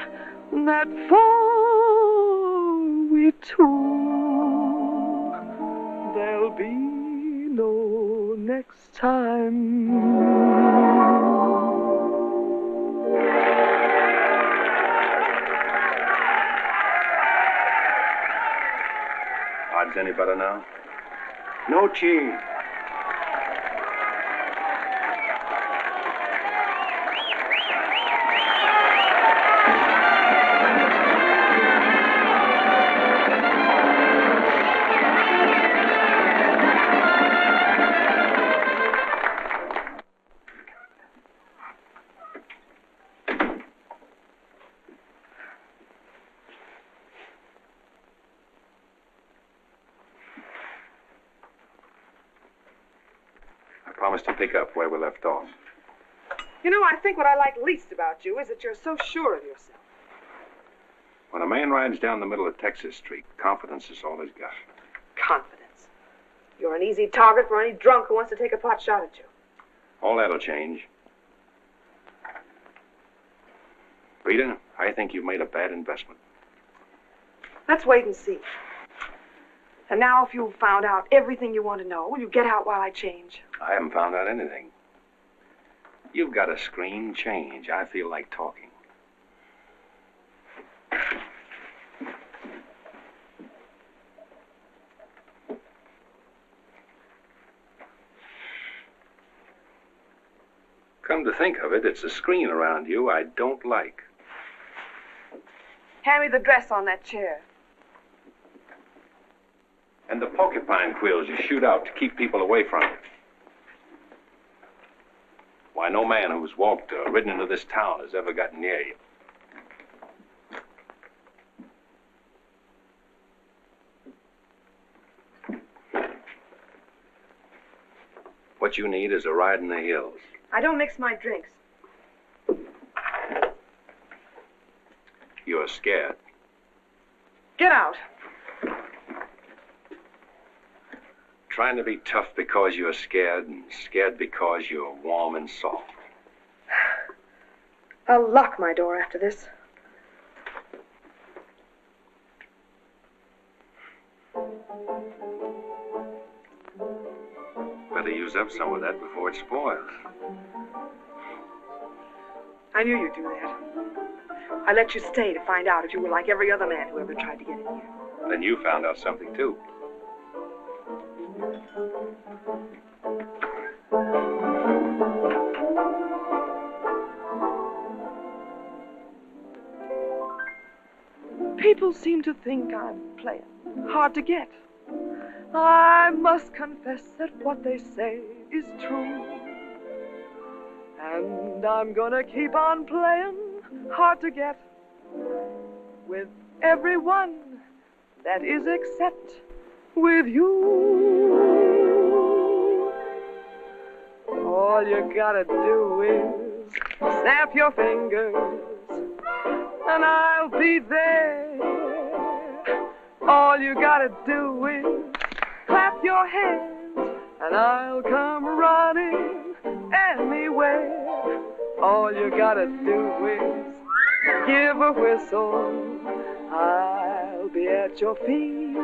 that for we two, there'll be no next time. any better now? No change. Promise to pick up where we left off. You know, I think what I like least about you is that you're so sure of yourself. When a man rides down the middle of Texas Street, confidence is all he's got. Confidence. You're an easy target for any drunk who wants to take a pot shot at you. All that'll change. Rita, I think you've made a bad investment. Let's wait and see. And now, if you've found out everything you want to know, will you get out while I change? I haven't found out anything. You've got a screen change. I feel like talking. Come to think of it, it's the screen around you I don't like. Hand me the dress on that chair. And the porcupine quills you shoot out to keep people away from you. Why, no man who's walked or ridden into this town has ever gotten near you. What you need is a ride in the hills. I don't mix my drinks. You're scared. Get out. Trying to be tough because you're scared, and scared because you're warm and soft. I'll lock my door after this. Better use up some of that before it spoils. I knew you'd do that. I let you stay to find out if you were like every other man who ever tried to get in here. Then you found out something, too. People seem to think I'm playing hard to get. I must confess that what they say is true. And I'm gonna keep on playing hard to get with everyone, that is except with you. All you gotta do is snap your fingers and I'll be there. All you gotta do is clap your hands and I'll come running anywhere. All you gotta do is give a whistle, I'll be at your feet.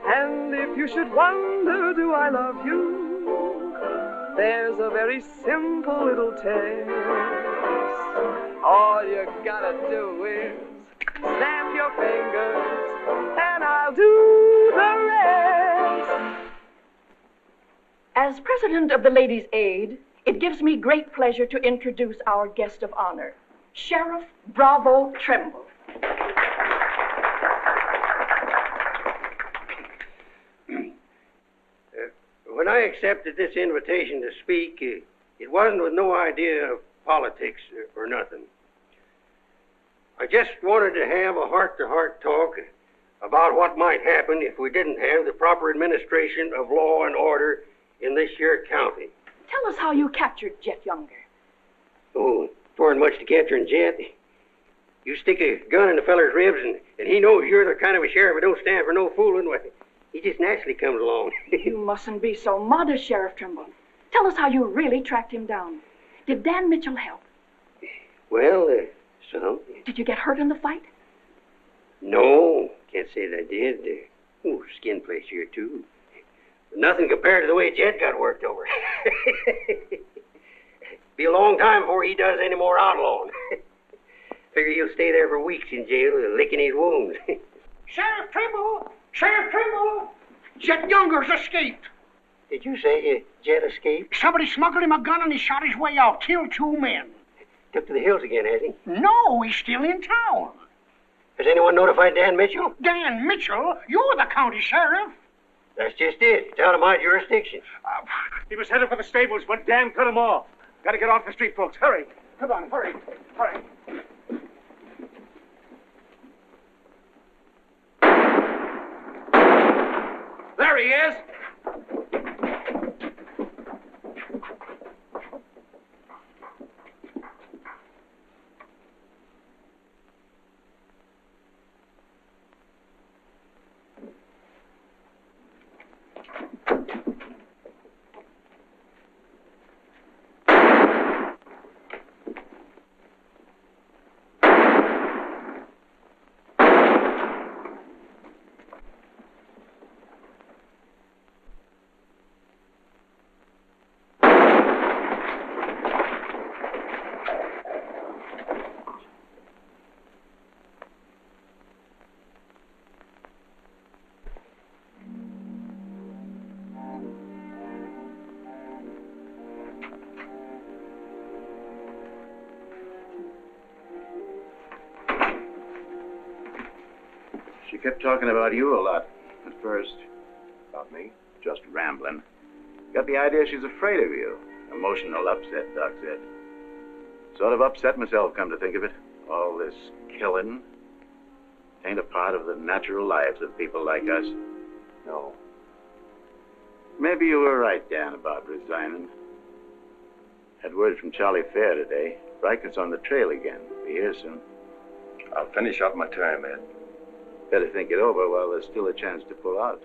And if you should wonder, do I love you? There's a very simple little test. All you gotta do is snap your fingers and I'll do the rest. As president of the Ladies' Aid, it gives me great pleasure to introduce our guest of honor, Sheriff Bravo Trimble. When I accepted this invitation to speak, it wasn't with no idea of politics or nothing. I just wanted to have a heart-to-heart talk about what might happen if we didn't have the proper administration of law and order in this here county. Tell us how you captured Jet Younger. Oh, it weren't much to capture in Jet. You stick a gun in the feller's ribs and he knows you're the kind of a sheriff that don't stand for no fooling. Well, he just naturally comes along. You mustn't be so modest, Sheriff Trimble. Tell us how you really tracked him down. Did Dan Mitchell help? Well, some. Did you get hurt in the fight? No, can't say that I did. Skin place here, too. Nothing compared to the way Jet got worked over. Be a long time before he does any more outlawing. Figure he'll stay there for weeks in jail, licking his wounds. Sheriff Trimble, Sheriff Trimble, Jet Younger's escaped. Did you say Jet escaped? Somebody smuggled him a gun and he shot his way out, killed 2 men. Took to the hills again, has he? No, he's still in town. Has anyone notified Dan Mitchell? Dan Mitchell? You're the county sheriff. That's just it. It's out of my jurisdiction. He was headed for the stables, but Dan cut him off. Gotta get off the street, folks. Hurry. Come on, hurry. Hurry. There he is. She kept talking about you a lot at first. About me? Just rambling. Got the idea she's afraid of you. Emotional upset, Doc said. Sort of upset myself, come to think of it. All this killing ain't a part of the natural lives of people like us. No. Maybe you were right, Dan, about resigning. Had word from Charlie Fair today. Riker's on the trail again. Be here soon. I'll finish up my term, Ed. Better think it over while there's still a chance to pull out.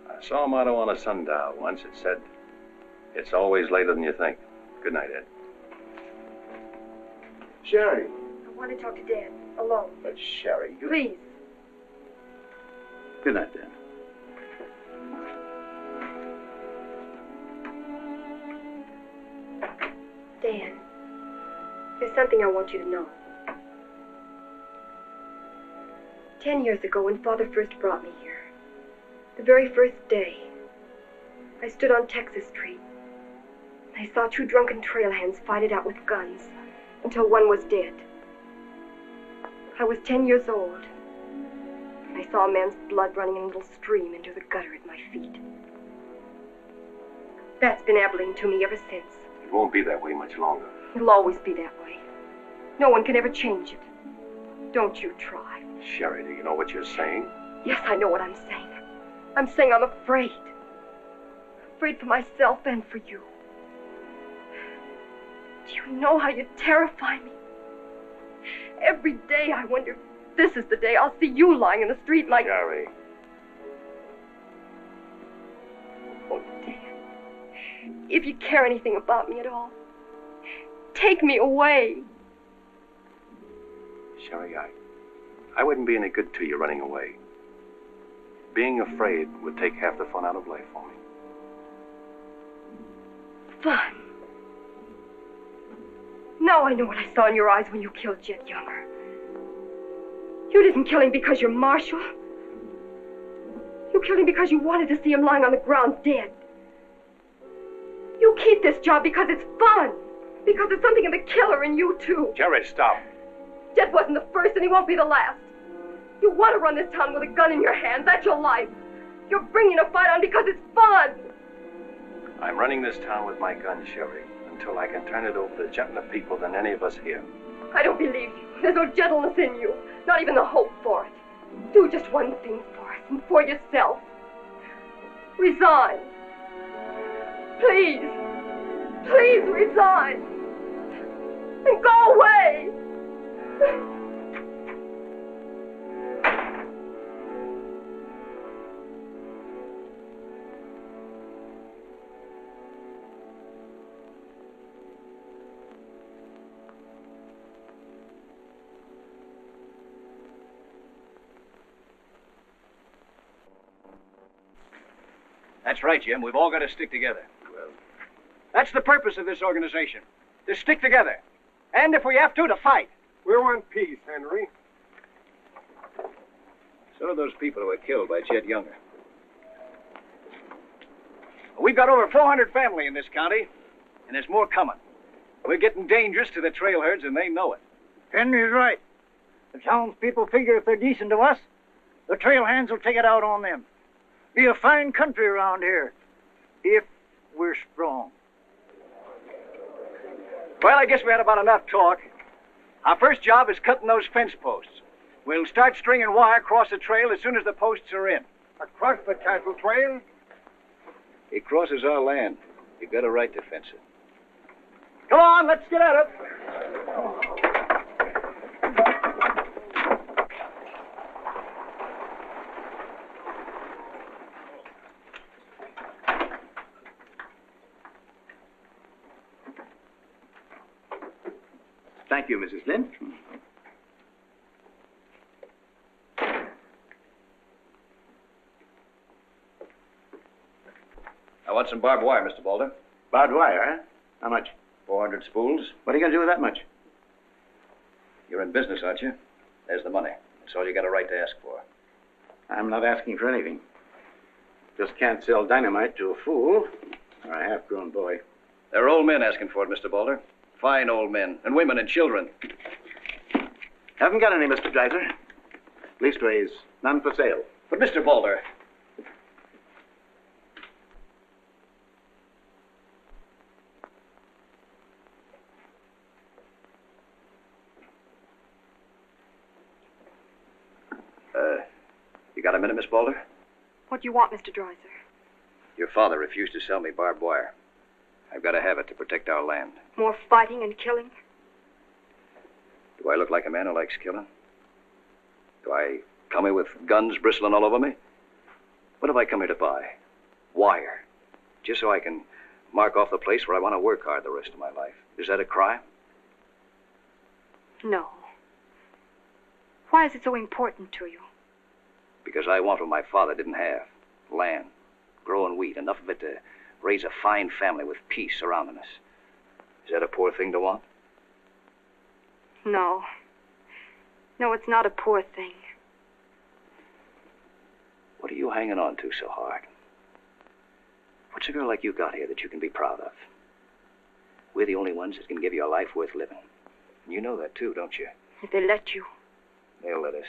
I saw a motto on a sundial once. It said, "It's always later than you think." Good night, Ed. Sherry. I want to talk to Dad, alone. But Sherry, you... Please. Good night, Dan. Dan, there's something I want you to know. 10 years ago, when Father first brought me here, the very first day, I stood on Texas Street. I saw 2 drunken trail hands fight it out with guns until one was dead. I was 10 years old, and I saw a man's blood running in a little stream into the gutter at my feet. That's been Abilene to me ever since. It won't be that way much longer. It'll always be that way. No one can ever change it. Don't you try. Sherry, do you know what you're saying? Yes, I know what I'm saying. I'm saying I'm afraid. Afraid for myself and for you. Do you know how you terrify me? Every day I wonder if this is the day I'll see you lying in the street like... Sherry. Oh, Dan. If you care anything about me at all, take me away. Sherry, I wouldn't be any good to you running away. Being afraid would take half the fun out of life for me. Fun? Now I know what I saw in your eyes when you killed Jet Younger. You didn't kill him because you're marshal. You killed him because you wanted to see him lying on the ground dead. You keep this job because it's fun. Because there's something in the killer in you, too. Sherry, stop. Jet wasn't the first, and he won't be the last. You want to run this town with a gun in your hand. That's your life. You're bringing a fight on because it's fun. I'm running this town with my gun, Sherry, until I can turn it over to gentler people than any of us here. I don't believe you. There's no gentleness in you. Not even the hope for it. Do just one thing for us and for yourself. Resign. Please. Please resign. And go away. That's right, Jim. We've all got to stick together. Well, that's the purpose of this organization. To stick together. And if we have to fight. We want peace, Henry. So do those people who were killed by Chet Younger. We've got over 400 family in this county, and there's more coming. We're getting dangerous to the trailherds, and they know it. Henry's right. The townspeople figure if they're decent to us, the trail hands will take it out on them. Be a fine country around here, if we're strong. Well, I guess we had about enough talk. Our first job is cutting those fence posts. We'll start stringing wire across the trail as soon as the posts are in. Across the cattle trail? It crosses our land. You've got a right to fence it. Come on, let's get at it. Thank you, Mrs. Flynn. I want some barbed wire, Mr. Balder. Barbed wire, huh? How much? 400 spools. What are you going to do with that much? You're in business, aren't you? There's the money. That's all you got a right to ask for. I'm not asking for anything. Just can't sell dynamite to a fool or a half-grown boy. There are old men asking for it, Mr. Balder. Fine old men, and women and children. Haven't got any, Mr. Dreiser. Leastways, none for sale. But, Mr. Balder... You got a minute, Miss Balder? What do you want, Mr. Dreiser? Your father refused to sell me barbed wire. I've got to have it to protect our land. More fighting and killing? Do I look like a man who likes killing? Do I come here with guns bristling all over me? What have I come here to buy? Wire. Just so I can mark off the place where I want to work hard the rest of my life. Is that a crime? No. Why is it so important to you? Because I want what my father didn't have. Land. Growing wheat. Enough of it to raise a fine family with peace surrounding us. Is that a poor thing to want? No. No, it's not a poor thing. What are you hanging on to so hard? What's a girl like you got here that you can be proud of? We're the only ones that can give you a life worth living. And you know that too, don't you? If they let you. They'll let us.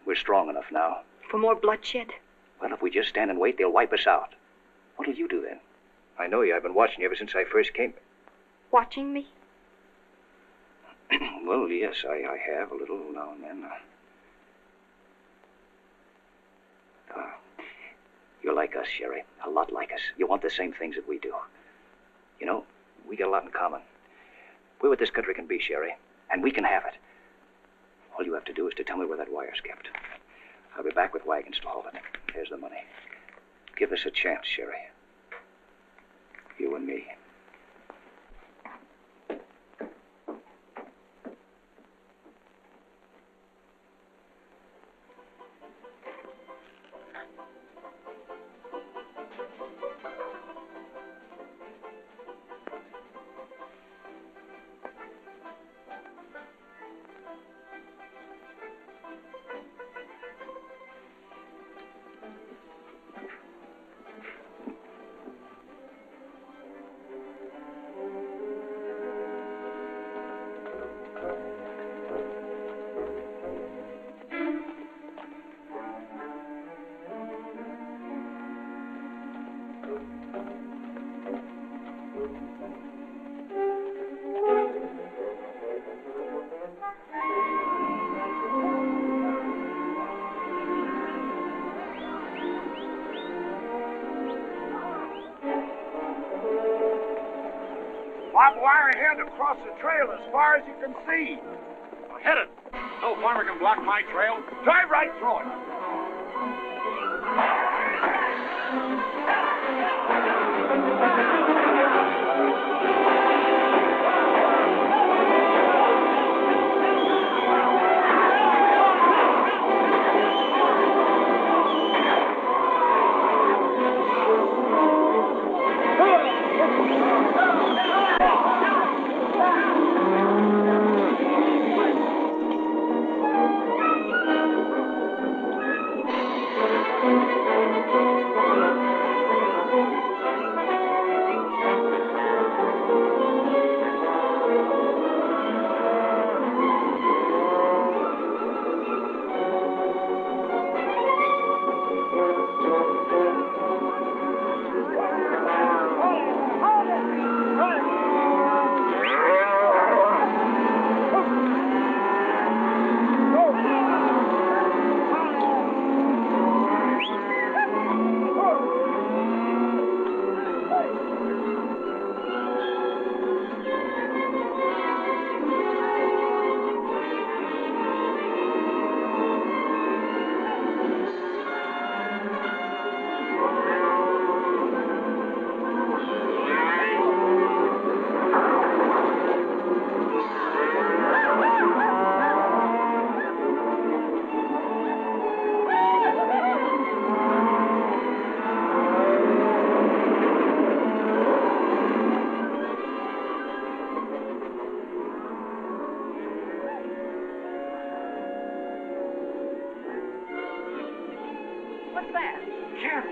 We're strong enough now. For more bloodshed? Well, if we just stand and wait, they'll wipe us out. What'll you do then? I know you. I've been watching you ever since I first came. Watching me? Well, yes, I have a little now and then. You're like us, Sherry. A lot like us. You want the same things that we do. You know, we got a lot in common. We're what this country can be, Sherry, and we can have it. All you have to do is to tell me where that wire's kept. I'll be back with wagons to haul it. Here's the money. Give us a chance, Sherry. You and me. Barbed wire ahead across the trail as far as you can see. Hit it. No farmer can block my trail. Drive right through it. cattle.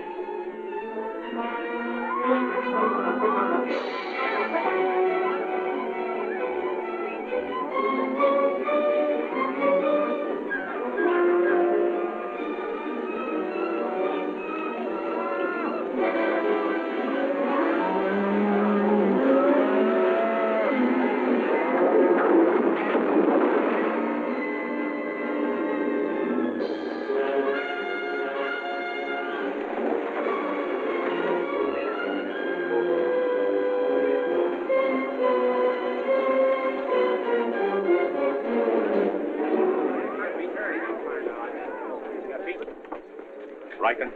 Riker?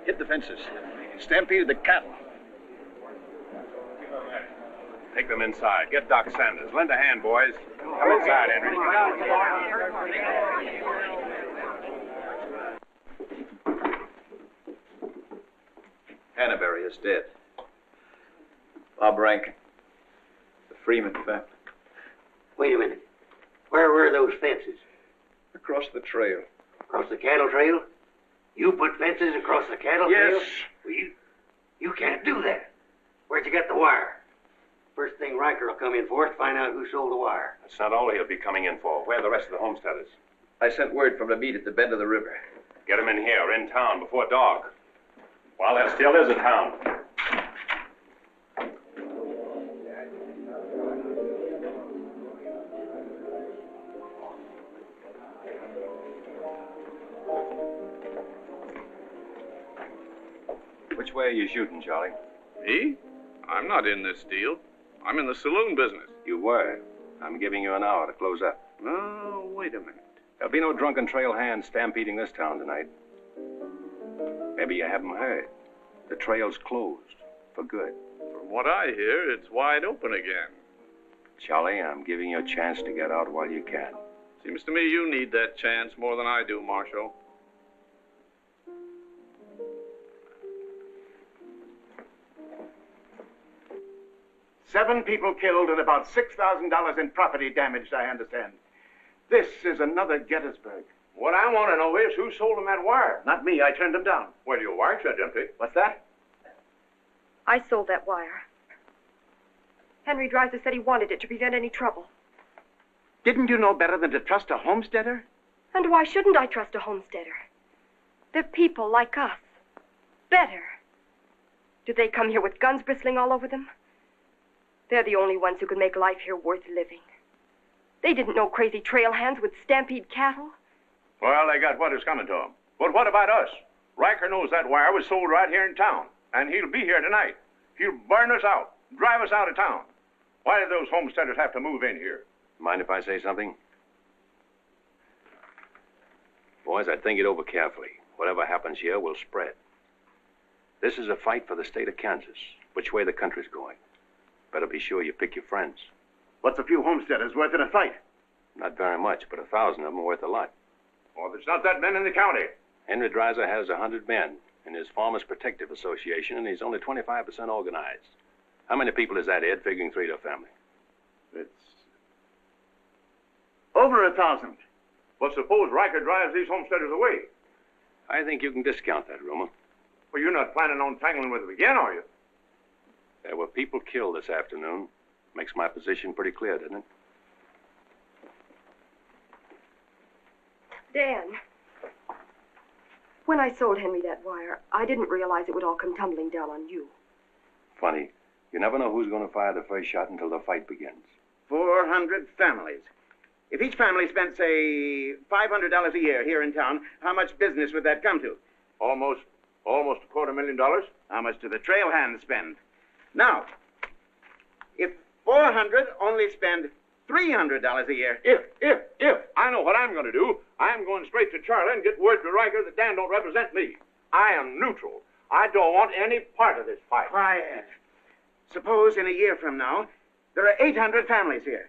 Hit the fences. Stampeded the cattle. Take them inside. Get Doc Sanders. Lend a hand, boys. Come inside, Henry. Hannaberry is dead. Bob Rankin. The Freeman family. Wait a minute. Where were those fences? Across the trail. Across the cattle trail? You put fences across the cattle trail? Yes. Well, you can't do that. Where'd you get the wire? First thing Riker will come in for is to find out who sold the wire. That's not all he'll be coming in for. Where are the rest of the homesteaders? I sent word from the meet at the bend of the river. Get them in here, in town, before dark. While there still is a town. Which way are you shooting, Charlie? Me? I'm not in this deal. I'm in the saloon business. You were. I'm giving you an hour to close up. Oh, wait a minute. There'll be no drunken trail hands stampeding this town tonight. Maybe you haven't heard. The trail's closed. For good. From what I hear, it's wide open again. Charlie, I'm giving you a chance to get out while you can. Seems to me you need that chance more than I do, Marshal. Seven people killed and about $6,000 in property damaged, I understand. This is another Gettysburg. What I want to know is who sold him that wire? Not me. I turned them down. Well, your wire said empty. What's that? I sold that wire. Henry Dreiser said he wanted it to prevent any trouble. Didn't you know better than to trust a homesteader? And why shouldn't I trust a homesteader? They're people like us. Better. Do they come here with guns bristling all over them? They're the only ones who can make life here worth living. They didn't know crazy trail hands would stampede cattle. Well, they got what is coming to them. But what about us? Riker knows that wire was sold right here in town, and he'll be here tonight. He'll burn us out, drive us out of town. Why did those homesteaders have to move in here? Mind if I say something? Boys, I'd think it over carefully. Whatever happens here will spread. This is a fight for the state of Kansas, which way the country's going. Better be sure you pick your friends. What's a few homesteaders worth in a fight? Not very much, but 1,000 of them are worth a lot. Well, there's not that many in the county. Henry Dreiser has 100 men in his Farmers Protective Association, and he's only 25% organized. How many people is that, Ed, figuring 3 to a family? It's over 1,000. But suppose Riker drives these homesteaders away. I think you can discount that rumor. Well, you're not planning on tangling with them again, are you? There were people killed this afternoon. Makes my position pretty clear, doesn't it? Dan, when I sold Henry that wire, I didn't realize it would all come tumbling down on you. Funny. You never know who's going to fire the first shot until the fight begins. 400 families. If each family spent, say, $500 a year here in town, how much business would that come to? Almost $250,000. How much do the trail hands spend? Now, if 400 only spend $300 a year. If. I know what I'm going to do. I'm going straight to Charlie and get word to Riker that Dan don't represent me. I am neutral. I don't want any part of this fight. Quiet. Suppose in a year from now, there are 800 families here.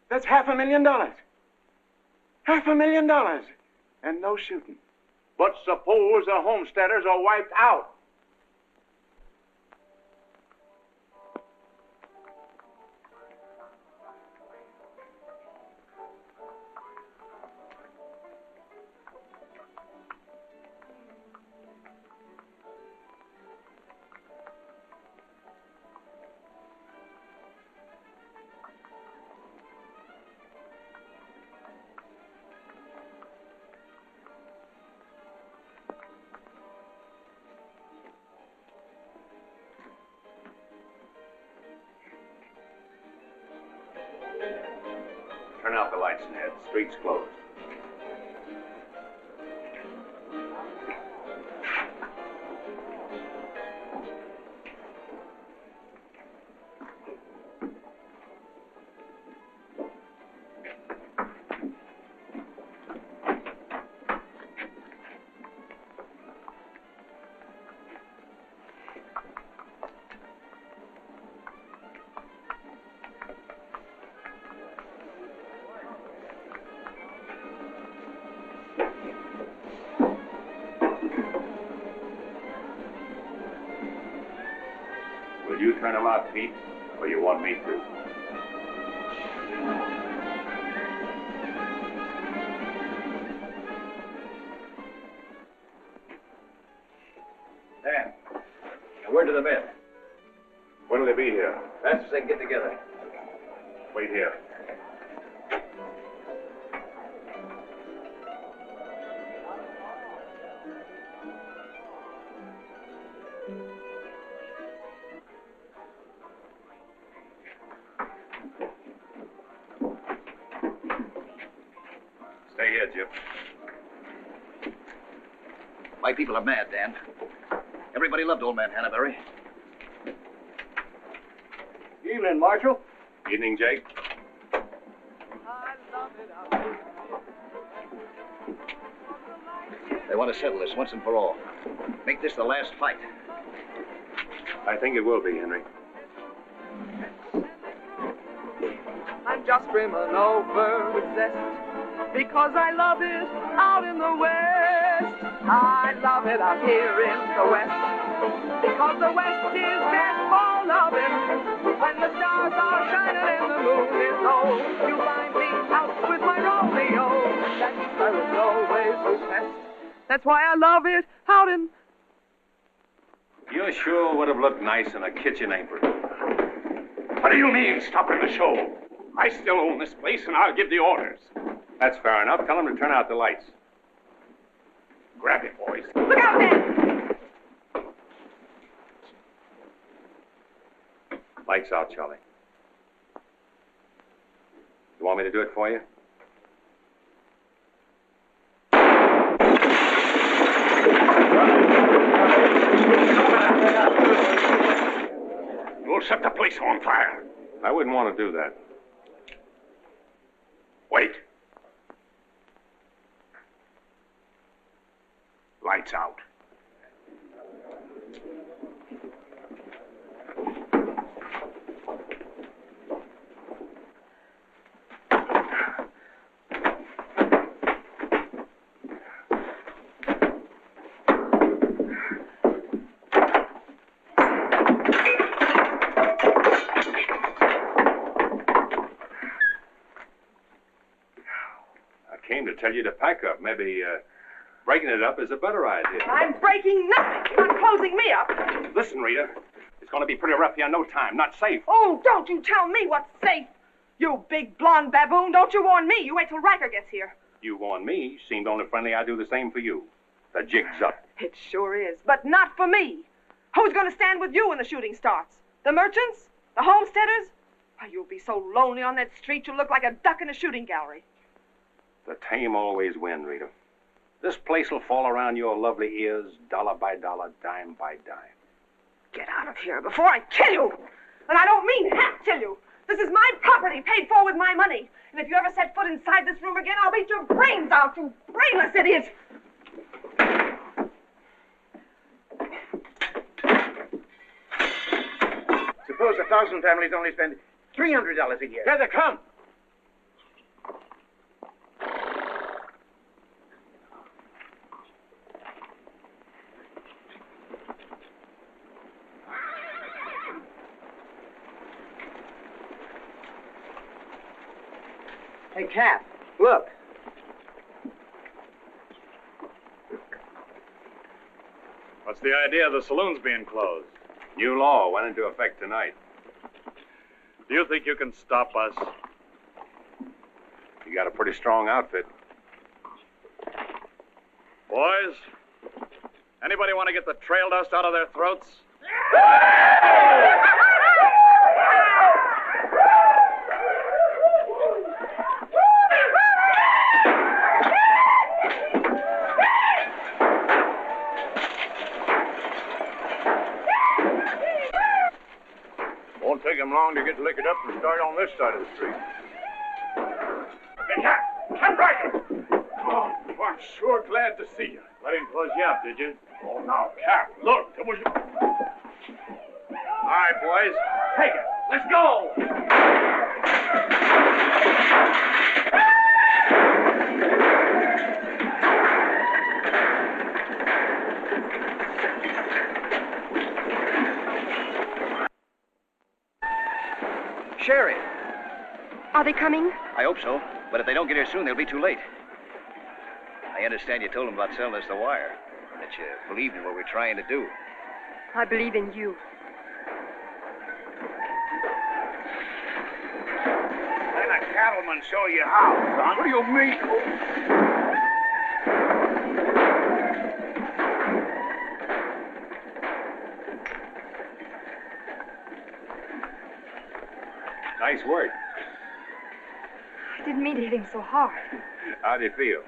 That's $500,000. $500,000. And no shooting. But suppose the homesteaders are wiped out. Turn out the lights, Ned. Street's closed. Will you turn them out, Pete, or you want me to? Dan, a word to the men. When'll they be here? Fast as they can get together. Wait here. Stay here, Jip. My people are mad, Dan. Everybody loved old man Hannaberry. Evening, Marshal. Evening, Jake. They want to settle this once and for all. Make this the last fight. I think it will be, Henry. I'm just brimming over with zest because I love it out in the West. I love it out here in the West because the West is best for loving. When the stars are shining and the moon is low, you find me out with my Romeo. That's where it's always the best. That's why I love it out in... You sure would have looked nice in a kitchen apron. What do you mean, stopping the show? I still own this place, and I'll give the orders. That's fair enough. Tell them to turn out the lights. Grab it, boys. Look out, man! Lights out, Charlie. You want me to do it for you? You'll set the place on fire. I wouldn't want to do that. Wait. Lights out. Tell you to pack up. Maybe breaking it up is a better idea. I'm breaking nothing. You're not closing me up. Listen, Rita. It's going to be pretty rough here in no time. Not safe. Oh, don't you tell me what's safe. You big blonde baboon, don't you warn me. You wait till Riker gets here. You warn me. Seemed only friendly I'd do the same for you. The jig's up. It sure is, but not for me. Who's going to stand with you when the shooting starts? The merchants? The homesteaders? Oh, you'll be so lonely on that street you'll look like a duck in a shooting gallery. The tame always win, Rita. This place will fall around your lovely ears, dollar by dollar, dime by dime. Get out of here before I kill you! And I don't mean half kill you. This is my property, paid for with my money. And if you ever set foot inside this room again, I'll beat your brains out, you brainless idiot! Suppose 1,000 families only spend $300 a year. Here they come. Hey, Cap, look. What's the idea of the saloons being closed? New law went into effect tonight. Do you think you can stop us? You got a pretty strong outfit. Boys, anybody want to get the trail dust out of their throats? time you get liquored up and start on this side of the street. Hey, Cap Riker! Oh, I'm sure glad to see you. I didn't close you up, did you? Oh, now, Cap, look, there was... All right, boys. Take it. Let's go! Sherry. Are they coming? I hope so, but if they don't get here soon, they'll be too late. I understand you told them about selling us the wire, that you believed in what we're trying to do. I believe in you. Let a cattleman show you how, son. What do you mean? Nice work. I didn't mean to hit him so hard. How do you feel?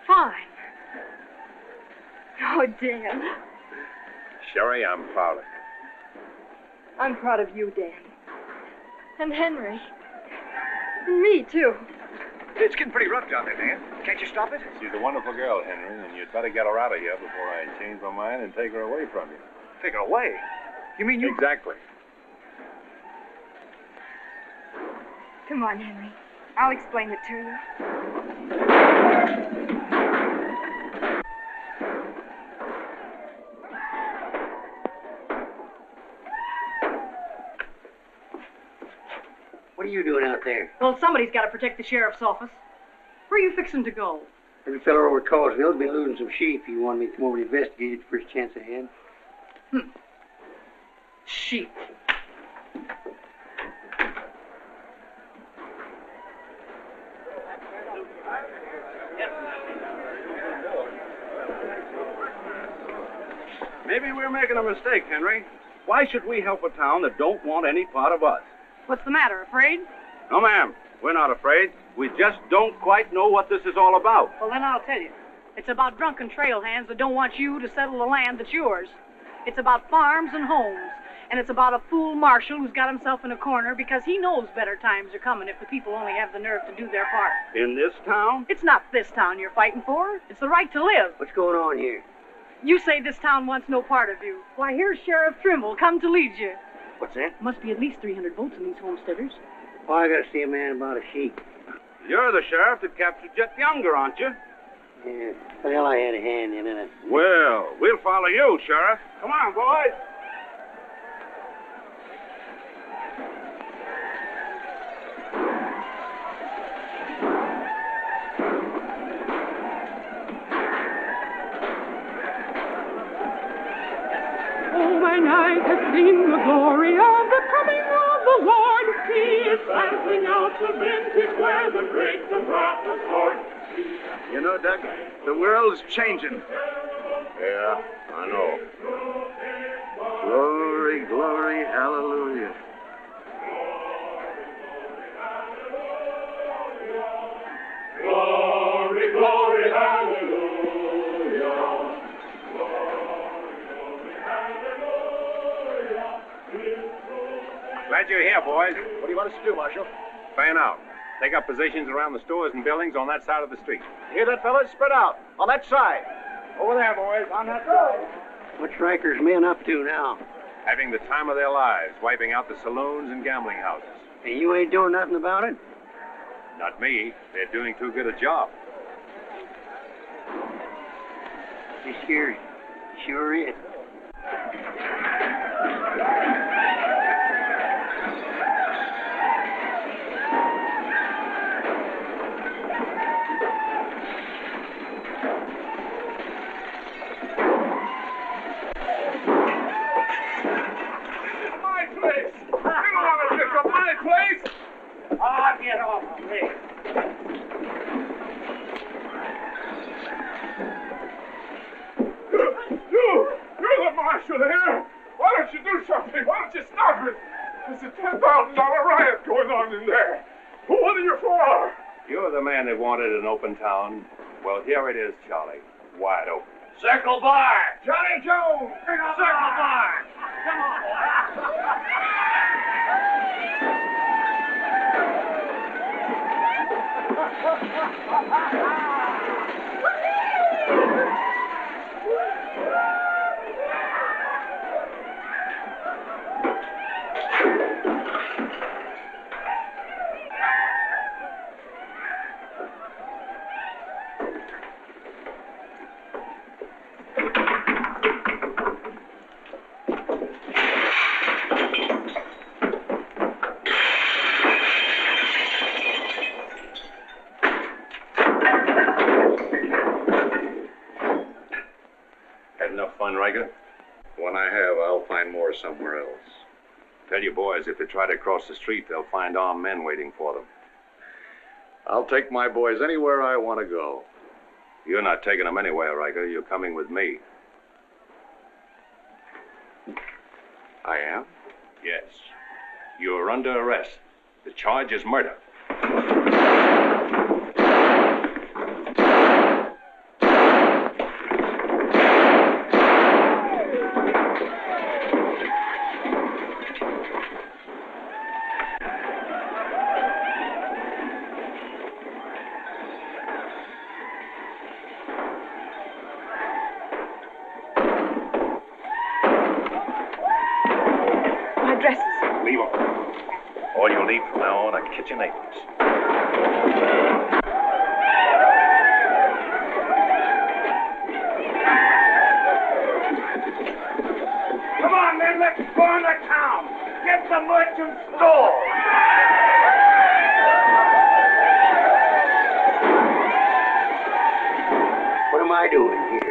Fine. Oh, Dan. Sherry, I'm proud of you. I'm proud of you, Dan. And Henry. And me, too. It's getting pretty rough down there, Dan. Can't you stop it? She's a wonderful girl, Henry, and you'd better get her out of here before I change my mind and take her away from you. Take her away? You mean you... Exactly. Come on, Henry. I'll explain it to you. What are you doing out there? Well, somebody's got to protect the sheriff's office. Where are you fixing to go? Every fellow over at Callsville's been losing some sheep. He wanted me to come over to investigate it the first chance I had. Sheep. Maybe we're making a mistake, Henry. Why should we help a town that don't want any part of us? What's the matter, afraid? No, ma'am. We're not afraid. We just don't quite know what this is all about. Well, then I'll tell you. It's about drunken trail hands that don't want you to settle the land that's yours. It's about farms and homes. And it's about a fool marshal who's got himself in a corner because he knows better times are coming if the people only have the nerve to do their part. In this town? It's not this town you're fighting for. It's the right to live. What's going on here? You say this town wants no part of you. Why, here's Sheriff Trimble come to lead you. What's that? Must be at least 300 votes in these homesteaders. Oh, I gotta see a man about a sheep. You're the sheriff that captured Jet Younger, aren't you? Yeah. Well, I had a hand in it. Well, we'll follow you, Sheriff. Come on, boys. Oh, when I have seen the glory of the coming of the Lord, He is passing out the vintage where the great Dvorak was born. You know, Doug, the world's changing. Yeah, I know. Glory, glory, hallelujah. Glory, glory, hallelujah. Glad you're here, boys. What do you want us to do, Marshal? Fan out. Take up positions around the stores and buildings on that side of the street. You hear that, fellas? Spread out. On that side. Over there, boys. On that side. What's Riker's men up to now? Having the time of their lives, wiping out the saloons and gambling houses. And you ain't doing nothing about it? Not me. They're doing too good a job. This here sure is. Get off of me. You're the marshal here. Why don't you do something? Why don't you stop it? There's a $10,000 riot going on in there. What are you for? You're the man that wanted an open town. Well, here it is, Charlie. Wide open. Circle Bar. Johnny Jones. Circle Bar. Come on, boy. somewhere else. Tell you boys, if they try to cross the street, they'll find armed men waiting for them. I'll take my boys anywhere I want to go. You're not taking them anywhere, Riker. You're coming with me. I am? Yes. You're under arrest. The charge is murder. Leave them. All you'll need from now on are kitchen aprons. Come on, men, let's go into town. Get the merchant store. What am I doing here?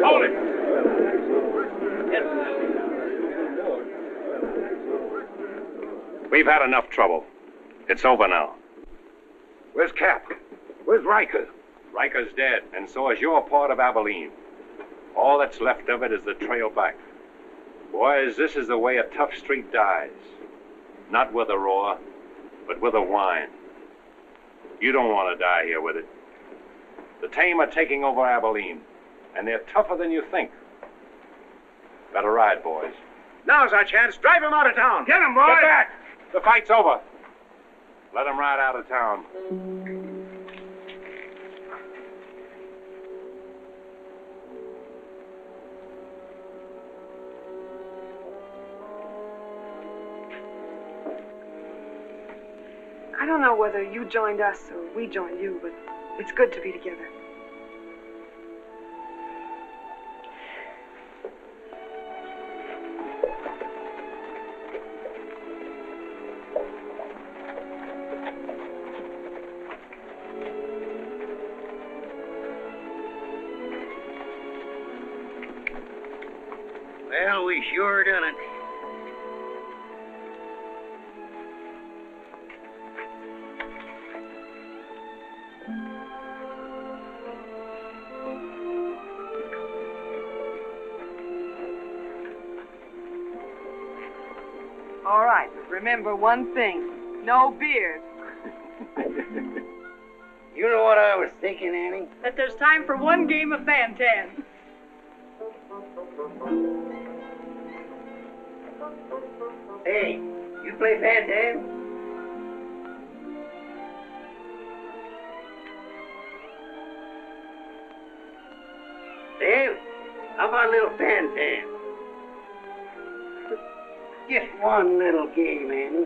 Hold it! We've had enough trouble. It's over now. Where's Cap? Where's Riker? Riker's dead, and so is your part of Abilene. All that's left of it is the trail back. Boys, this is the way a tough street dies. Not with a roar, but with a whine. You don't want to die here with it. The tame are taking over Abilene, and they're tougher than you think. Better ride, boys. Now's our chance. Drive him out of town. Get him, boys. Get back! The fight's over. Let him ride out of town. I don't know whether you joined us or we joined you, but it's good to be together. Well, we sure done it. All right, but remember one thing. No beard. You know what I was thinking, Annie? That there's time for one game of Fan-Tan. Hey, you play Fan-Tan? Dave, how about a little Fan-Tan? Just one little game, Annie.